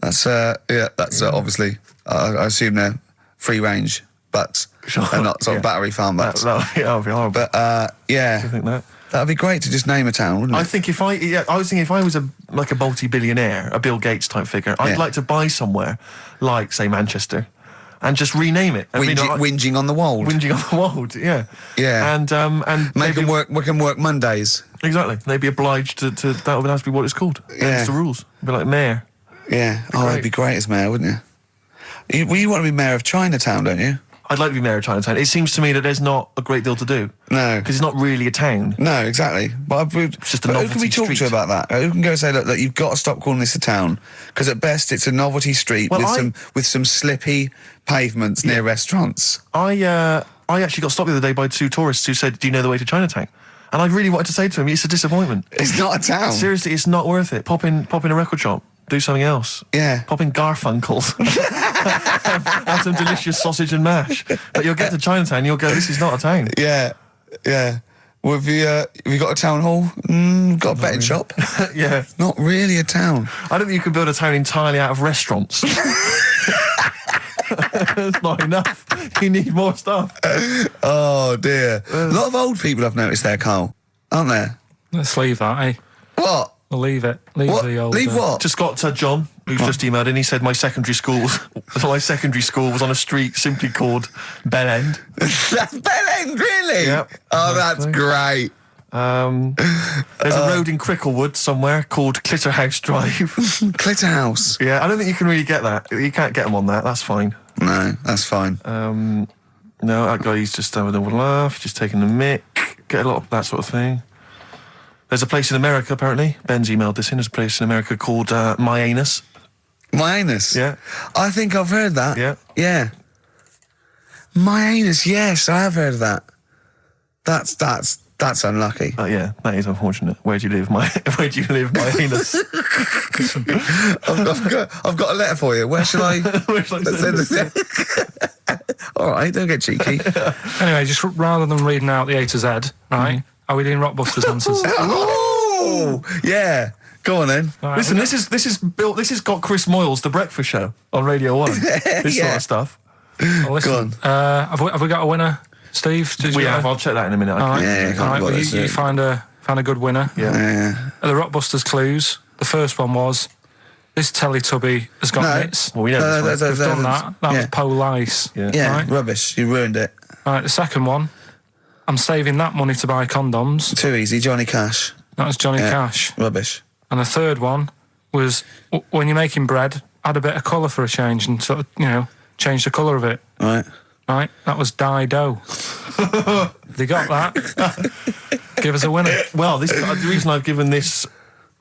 That's obviously, I assume they're free range butts. Sure. They're not sort of battery farm butts. That would be horrible. But, yeah. Do you think that? That'd be great to just name a town, wouldn't it? I think I was thinking if I was a multi-billionaire, a Bill Gates type figure, I'd like to buy somewhere like, say, Manchester, and just rename it. Whinging on the wold. Whinging on the wold, yeah. Yeah. And make them work. We can work Mondays. Exactly. They'd be obliged to that would have to be what it's called. Yeah. That's the rules. It'd be like mayor. Yeah. That'd be great as mayor, wouldn't you? You want to be mayor of Chinatown, don't you? I'd like to be mayor of Chinatown. It seems to me that there's not a great deal to do. No. Because it's not really a town. No, exactly. It's just a novelty who can we talk street. to about that? Who can go and say, look, you've got to stop calling this a town? Because at best it's a novelty street with some slippy pavements near restaurants. I actually got stopped the other day by 2 tourists who said, do you know the way to Chinatown? And I really wanted to say to him, it's a disappointment. It's not a town. Seriously, it's not worth it. Pop in a record shop. Do something else. Yeah. Pop in Garfunkel's. have some delicious sausage and mash. But you'll get to Chinatown and you'll go, this is not a town. Yeah. Yeah. Well, have you got a town hall? Got a betting shop? Yeah. Not really a town. I don't think you can build a town entirely out of restaurants. It's not enough. You need more stuff. Oh, dear. A lot of old people I've noticed there, Carl. Aren't there? Let's leave that, eh? What? We'll leave it. Leave What? the old... Leave what? Just got John, who's just emailed in. He said my secondary school was on a street simply called Bell End. That's Bell End, really? Yep. Oh, that's great. There's a road in Cricklewood somewhere called Clitterhouse Drive. Clitterhouse. Yeah, I don't think you can really get that. You can't get them on that. That's fine. No, that's fine. No, that guy's just having a little laugh, just taking the mick, get a lot of that sort of thing. There's a place in America, apparently. Ben's emailed this in. There's a place in America called My Anus. My Anus? Yeah. I think I've heard that. Yeah. Yeah. My Anus, yes, I have heard of that. That's unlucky. Yeah, that is unfortunate. Where do you live, my anus? I've got a letter for you. Where shall I? Where shall I send this? All right, don't get cheeky. Anyway, just rather than reading out the A to Z, right? Are we doing Rockbusters answers? Oh, yeah. Go on then. Right, Listen, this has got Chris Moyles, The Breakfast Show, on Radio 1. This sort of stuff. Well, listen, Go on. have we got a winner, Steve? We have. I'll check that in a minute. Yeah, All can't right, bother, well, so- you find a good winner. Yeah. The Rockbusters clues. The first one was, this Teletubby has got No. mitts. Well, we know this one. We've done that. That was Police. Yeah, Right? rubbish. You ruined it. Right, the second one, I'm saving that money to buy condoms. Too easy. Johnny Cash. That was Johnny Yeah. Cash. Rubbish. And the third one was, when you're making bread, add a bit of colour for a change and sort of, change the colour of it. Right. Right? That was Dido. They got that. Give us a winner. Well, the reason I've given this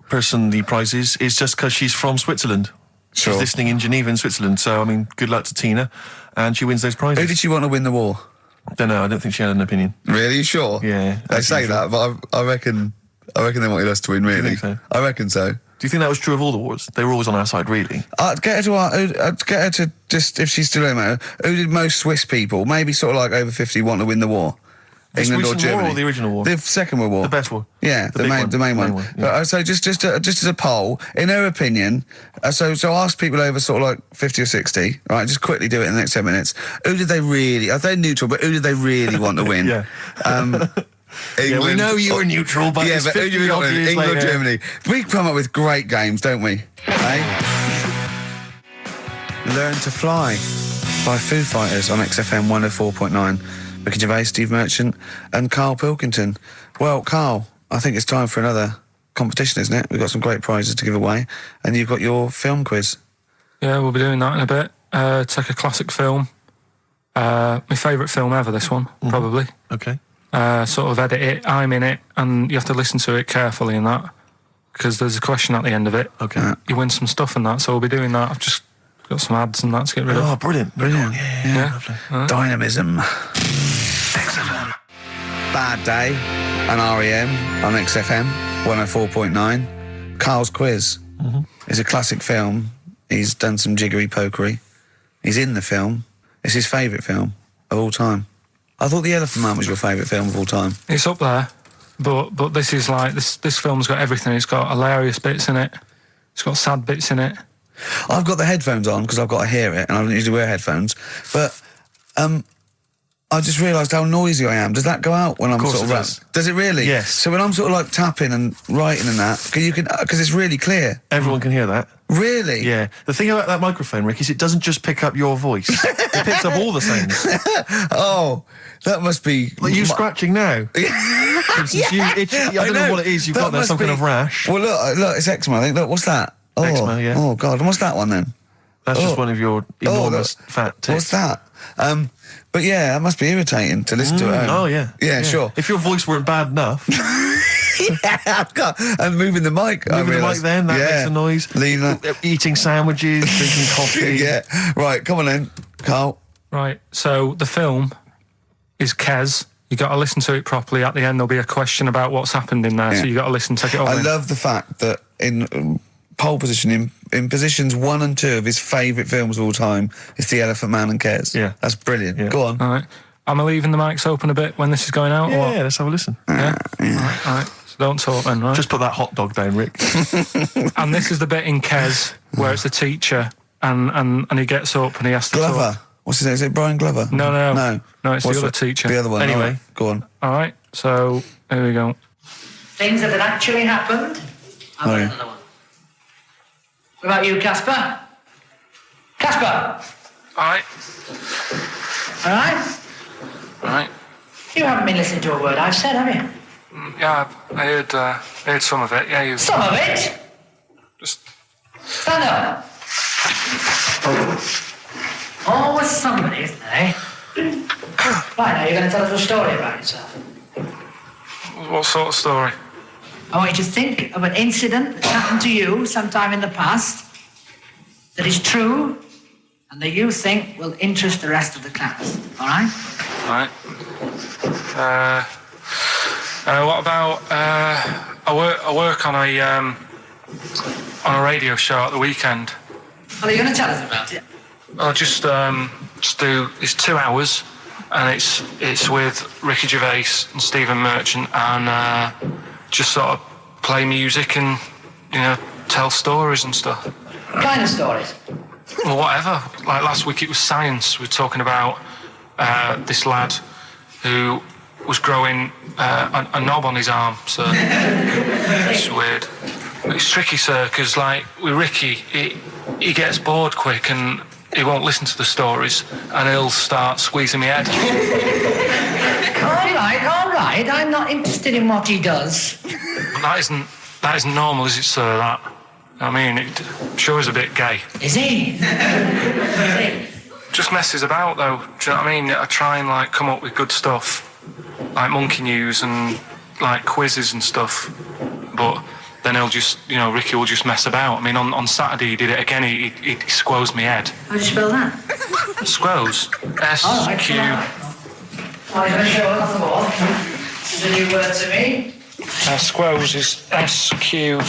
person the prizes is just because she's from Switzerland. Sure. She's listening in Geneva in Switzerland. So, I mean, good luck to Tina. And she wins those prizes. Who did she want to win the war? Don't know. I don't think she had an opinion. Really? You sure? Yeah. They as say usual. that, but I reckon they wanted us to win, really. think so? I reckon so. Do you think that was true of all the wars? They were always on our side, really. I'd get her to just, if she's still in there, who did most Swiss people, maybe sort of like over 50, want to win the war? The England or Swiss War Germany? or the original war? The Second World War. The best war. Yeah, The big one. the main one. Yeah. So just as a poll, in her opinion, so ask people over sort of like 50 or 60, right? Just quickly do it in the next 10 minutes. Who did they really? They're neutral, but who did they really want to win? Yeah. England, we know you were neutral, but yeah, it's but who do you 50 want odd to win? years England or later. Germany? We come up with great games, don't we? Learn to Fly by Foo Fighters on XFM 104.9. Ricky Gervais, Steve Merchant and Karl Pilkington. Well, Karl, I think it's time for another competition, isn't it? We've got some great prizes to give away and you've got your film quiz. Yeah, we'll be doing that in a bit. Take a classic film. My favourite film ever, this one, probably. Okay. Sort of edit it, I'm in it, and you have to listen to it carefully in that, because there's a question at the end of it. Okay. You win some stuff in that, so we'll be doing that. I've just got some ads and that to get rid of. Oh, brilliant. Brilliant. Yeah. Lovely. Dynamism. XFM. Bad Day and REM on XFM 104.9. Karl's quiz. It's a classic film. He's done some jiggery pokery. He's in the film. It's his favourite film of all time. I thought The Elephant Man was your favourite film of all time. It's up there, but this is like, this film's got everything. It's got hilarious bits in it. It's got sad bits in it. I've got the headphones on because I've got to hear it and I don't usually wear headphones. But I just realised how noisy I am. Does that go out when I'm course sort of it does. Does it really? Yes. So when I'm sort of like tapping and writing and that, because it's really clear. Everyone can hear that. Really? Yeah. The thing about that microphone, Rick, is it doesn't just pick up your voice. It picks up all the sounds. Oh, that must be... Like you scratching now. For instance, I don't know what it is you've got there, some kind of rash. Well, look, it's eczema, I think. Look, what's that? Oh, Eczema, yeah. Oh, God. And what's that one then? That's just one of your enormous that's- fat What's tits. that? But yeah, that must be irritating to listen to at home. Oh, yeah. Yeah, sure. If your voice weren't bad enough, And moving the mic. I moving the mic realised. then, that makes a noise. Leave that. Eating sandwiches, drinking coffee. Yeah. Right, come on then, Karl. Right, so the film is Kes. You got to listen to it properly. At the end, there'll be a question about what's happened in there, so you got to listen, take it all I in. love the fact that in pole position, in positions 1 and 2 of his favourite films of all time, it's The Elephant Man and Kes. Yeah. That's brilliant. Yeah. Go on. All right. Am I leaving the mics open a bit when this is going out? or what? Yeah, let's have a listen. Yeah? All right. So don't talk then, right? Just put that hot dog down, Rick. And this is the bit in Kes where it's the teacher and he gets up and he has to Glover. talk. What's his name? Is it Brian Glover? No, it's What's the other teacher. The other one. Anyway. All right, go on. All right, so here we go. Things that had actually happened. I've got another one. What about you, Casper? Casper! All right. All right? All right. You haven't been listening to a word I've said, have you? Yeah, I heard some of it. Yeah, you Some of it? just... Stand up. Always somebody, isn't there, eh? Right, now you're going to tell us a story about yourself. What sort of story? I want you to think of an incident that's happened to you sometime in the past that is true and that you think will interest the rest of the class. All right? All right. What about... I work on a radio show at the weekend. Well, are you going to tell us about it? I'll just do... It's 2 hours, and it's with Ricky Gervais and Stephen Merchant, and just sort of play music and, tell stories and stuff. What kind of stories? Well, whatever. Like last week it was science. We were talking about this lad who was growing a knob on his arm, so it's weird. It's tricky, sir, because like with Ricky, he gets bored quick and he won't listen to the stories and he'll start squeezing my head. All right. I'm not interested in what he does. That isn't normal, is it, sir? That, I mean, it sure is a bit gay. Is he? Just messes about, though. Do you know what I mean? I try and like come up with good stuff, like monkey news and like quizzes and stuff. But then he'll just, Ricky will just mess about. I mean, on Saturday he did it again. He squoze me head. How do you spell that? Squoze. S-Q. Oh, you're going to show us off the wall. This is a new word to me. Squoze is S-Q-U-O-Z-E.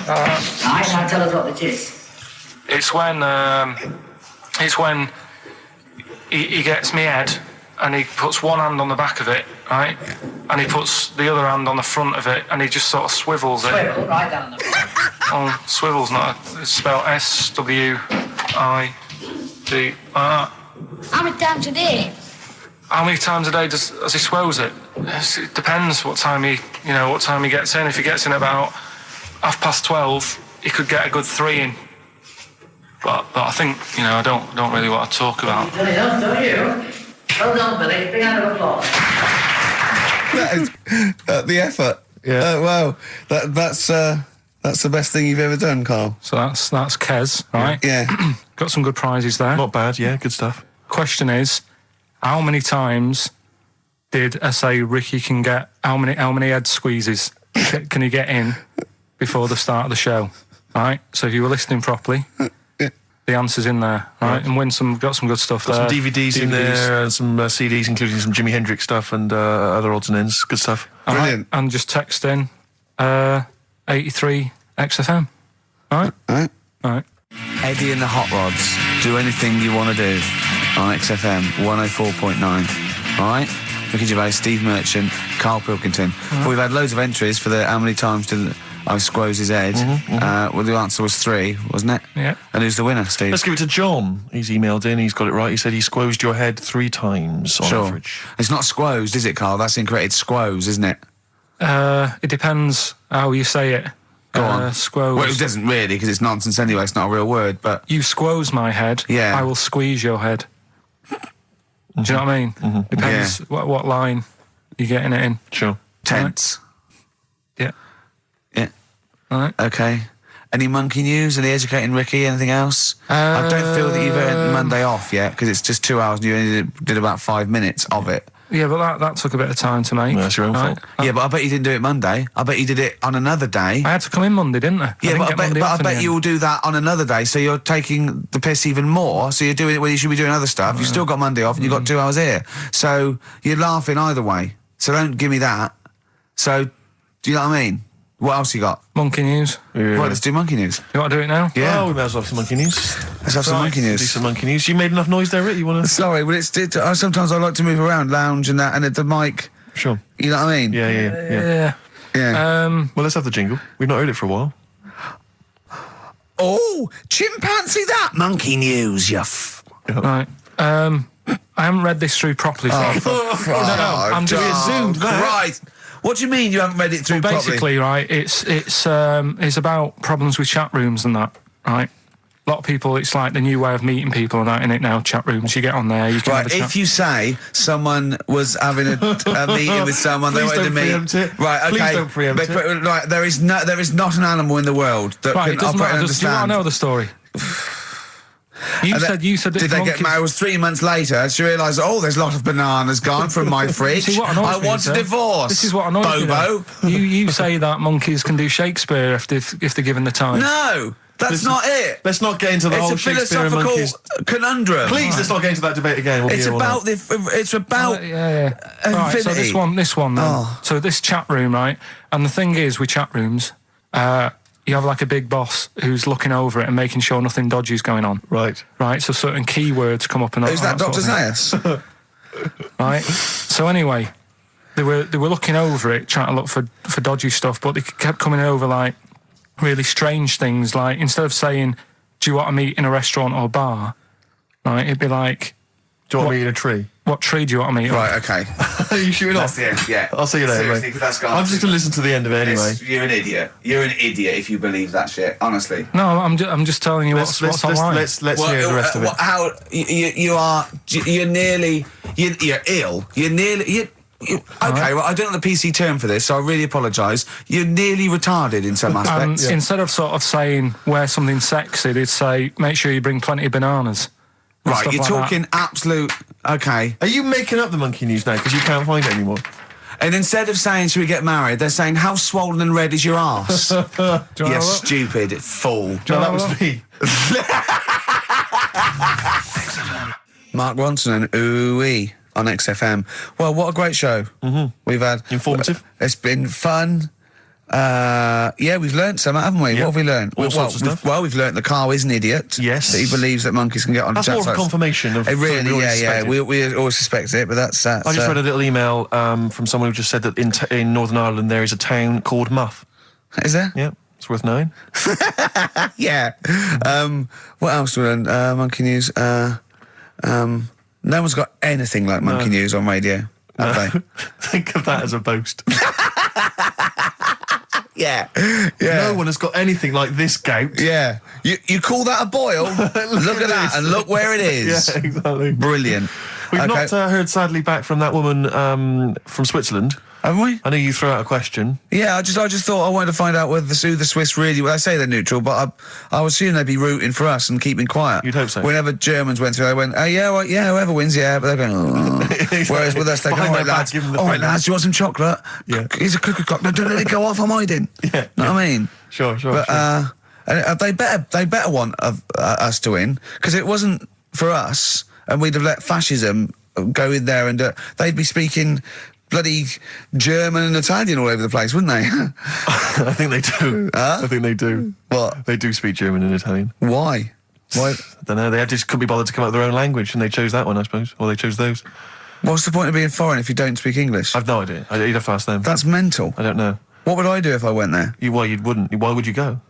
Right, now tell us what it is. It's when he gets me head and he puts one hand on the back of it, right? And he puts the other hand on the front of it and he just sort of swivels it. Swivel, right down the bottom. Oh, swivel's not, it's spelled S-W-I-V-R. How many times a day? How many times a day does he swells it? It depends what time he gets in. If he gets in about 12:30, he could get a good 3 in. But I think, I don't really want to talk about. Don't you? Well done, Billy. Big hand of applause. That is the effort. Yeah. Wow. That's the best thing you've ever done, Carl. So that's Kez, right? Yeah. Got some good prizes there. Not bad, yeah, good stuff. Question is, how many times did I say Ricky can get, how many head squeezes can he get in before the start of the show? Right? So if you were listening properly, the answer's in there, right? And got some good stuff Got there. some DVDs in there, and some CDs, including some Jimi Hendrix stuff and other odds and ends. Good stuff. Brilliant. And just text in 83 XFM. All right. Eddie and the Hot Rods. Do anything you want to do on XFM 104.9. All right? Ricky Gervais, Steve Merchant, Karl Pilkington. Well, we've had loads of entries for the how many times did I squoze his head. Well, the answer was 3, wasn't it? Yeah. And who's the winner, Steve? Let's give it to John. He's emailed in, he's got it right. He said he squozed your head 3 times on average. It's not squozed, is it, Carl? That's incorrect. It's squoze, isn't it? It depends how you say it. Go on. Squoze. Well, it doesn't really, because it's nonsense anyway. It's not a real word, but... You squoze my head, Yeah. I will squeeze your head. Do you know what I mean? Depends what line you're getting it in. Sure. Tense. Yeah. Yeah. All right. Okay. Any monkey news? Any educating Ricky? Anything else? I don't feel that you've earned Monday off yet, because it's just 2 hours and you only did about 5 minutes of it. Yeah, but that took a bit of time to make. That's your own fault. Yeah, but I bet you didn't do it Monday. I bet you did it on another day. I had to come in Monday, didn't I? Yeah, but I bet you will do that on another day, so you're taking the piss even more, so you're doing it when you should be doing other stuff. You've still got Monday off and you've got 2 hours here. So you're laughing either way. So don't give me that. So, do you know what I mean? What else you got? Monkey news. Yeah. Right, let's do monkey news. You want to do it now? Yeah. Oh, we may as well have some monkey news. Let's have some monkey Do news. some monkey news. You made enough noise there, Rick? You want to... Sorry, but sometimes I like to move around, lounge and that, and at the mic, Sure. you know what I mean? Yeah. Yeah. Well, let's have the jingle. We've not heard it for a while. Oh, chimpanzee that! Monkey news, Right. I haven't read this through properly. So I'm just zoomed. Right. What do you mean you haven't read it through properly? Basically, right, it's about problems with chat rooms and that, right? A lot of people, it's like the new way of meeting people and that in it now, chat rooms. You get on there, you can have a chat. If you say someone was having a meeting with someone, they wanted to meet... Right, okay. Please don't preempt it. Right, there is not an animal in the world that can operate and understand. Do you want to know the story? You said did they get married? It was 3 months later. She realised, there's a lot of bananas gone from my fridge. I want a divorce. This is what annoys Bobo. me. You say that monkeys can do Shakespeare if they're given the time. No. That's not it. Let's not get into the whole Shakespeare and monkeys. It's a philosophical conundrum. Please, let's not get into that debate again. It's about Right, so this one then. So this chat room, right? And the thing is with chat rooms, you have like a big boss who's looking over it and making sure nothing dodgy is going on. Right. Right, so certain keywords come up and... Who's that, Dr. Zayas? Right. So anyway, they were looking over it, trying to look for dodgy stuff, but they kept coming over like really strange things, like instead of saying, do you want to meet in a restaurant or bar, right, it'd be like, do you want to meet in a tree? What tree do you want to meet on? Right, okay. Are you shooting off? That's the end, yeah. I'll see you later, mate. I'm just going to listen to the end of it anyway. You're an idiot. You're an idiot if you believe that shit, honestly. No, I'm just telling you what's online. Let's hear the rest of it. You're ill. Okay, well, I don't know the PC term for this, so I really apologise. You're nearly retarded in some aspects. Instead of sort of saying wear something sexy, they'd say make sure you bring plenty of bananas. Right, you're talking absolute... Okay. Are you making up the monkey news now because you can't find it anymore? And instead of saying, should we get married, they're saying, how swollen and red is your arse? You stupid fool. That was me. Mark Ronson and Ooh-wee on XFM. Well, what a great show we've had. Informative. It's been fun. We've learnt some, haven't we? Yeah. What have we learnt? All sorts of stuff. We've learnt that Carl is an idiot. Yes. That he believes that monkeys can get on That's more of a confirmation of... We always suspect it, but that's... I just read a little email from someone who just said that in Northern Ireland there is a town called Muff. Is there? Yeah, it's worth knowing. Yeah. What else do we learn? Monkey news. No one's got anything like monkey news on radio, have they? Think of that as a boast. Yeah. No one has got anything like this gout. Yeah. You call that a boil? Look at that and look where it is. Yeah, exactly. Brilliant. We've not heard sadly back from that woman from Switzerland. Haven't we? I know you threw out a question. Yeah, I just thought I wanted to find out whether the Swiss really... Well, I say they're neutral, but I would assume they'd be rooting for us and keeping quiet. You'd hope so. Whenever Germans went through, they went, whoever wins, yeah, but they're going, oh. Exactly. Whereas with us, they go, all right, lads, do you want some chocolate? Yeah. Here's a cuckoo clock. No, don't let it go off, I'm hiding. Yeah. Know what I mean? Sure. But they better want us to win, because it wasn't for us, and we'd have let fascism go in there, and they'd be speaking bloody German and Italian all over the place, wouldn't they? I think they do. I think they do. What? They do speak German and Italian. Why? I don't know. They just couldn't be bothered to come up with their own language, and they chose that one, I suppose. Or they chose those. What's the point of being foreign if you don't speak English? I've no idea. You'd have to ask them. That's mental. I don't know. What would I do if I went there? You wouldn't. Why would you go?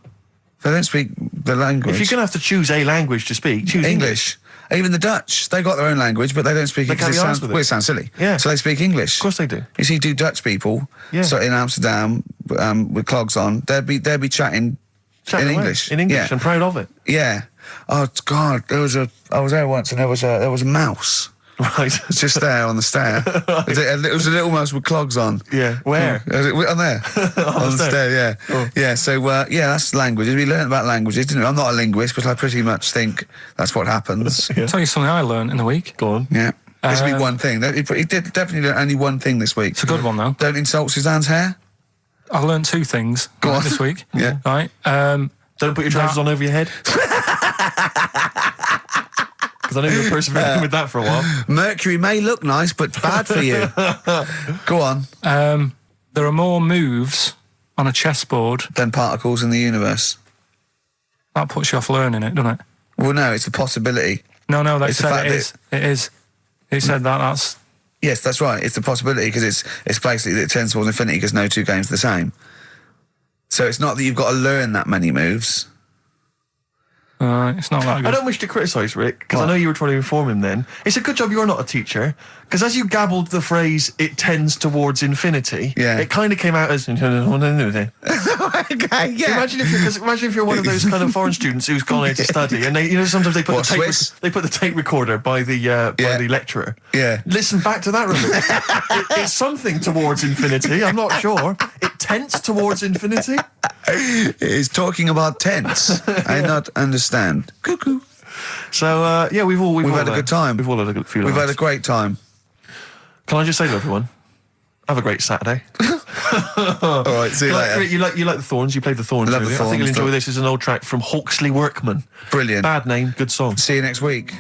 They don't speak the language. If you're going to have to choose a language to speak, choose English. Even the Dutch, they got their own language, but they don't speak it because it sounds silly. Yeah. So they speak English. Of course they do. You see, Dutch people, so in Amsterdam, with clogs on, they'd be chatting in English. In English, I'm proud of it. Yeah. Oh God, I was there once, and there was a mouse. Right. Just there on the stair. It was a little mouse with clogs on. Yeah. Where? On there. on the stair, yeah. Oh. Yeah, so, that's languages. We learned about languages, didn't we? I'm not a linguist, but I pretty much think that's what happens. I'll tell you something I learned in the week. Go on. Yeah. This will be one thing. He did definitely learn only one thing this week. It's a good one, though. Don't insult Suzanne's hair. I learned two things this week. Yeah. Right. Don't put your trousers on over your head. Because I know you were persevering with that for a while. Mercury may look nice, but bad for you. Go on. There are more moves on a chessboard than particles in the universe. That puts you off learning it, doesn't it? Well, no, it's a possibility. No, they said it is. It is. He said that's... Yes, that's right. It's a possibility because it's basically that it tends towards infinity because no two games are the same. So it's not that you've got to learn that many moves. It's not that good. I don't wish to criticise Rick, because I know you were trying to inform him then. It's a good job you're not a teacher, because as you gabbled the phrase, it tends towards infinity, it kind of came out as... Okay, yeah. Imagine if you're one of those kind of foreign students who's gone here to study, and they, sometimes they put the tape recorder by the lecturer. Yeah. Listen back to that, remember. It's something towards infinity, I'm not sure. It tends towards infinity. It's talking about tense. I not understand. Cuckoo. So, we've had a good time. We've all had a good few We've had a great time. Can I just say to everyone, have a great Saturday. All right, see you later. You like the Thorns? You played the Thorns. Love the I think Thorns, you'll enjoy this. It's an old track from Hawksley Workman. Brilliant. Bad name, good song. See you next week.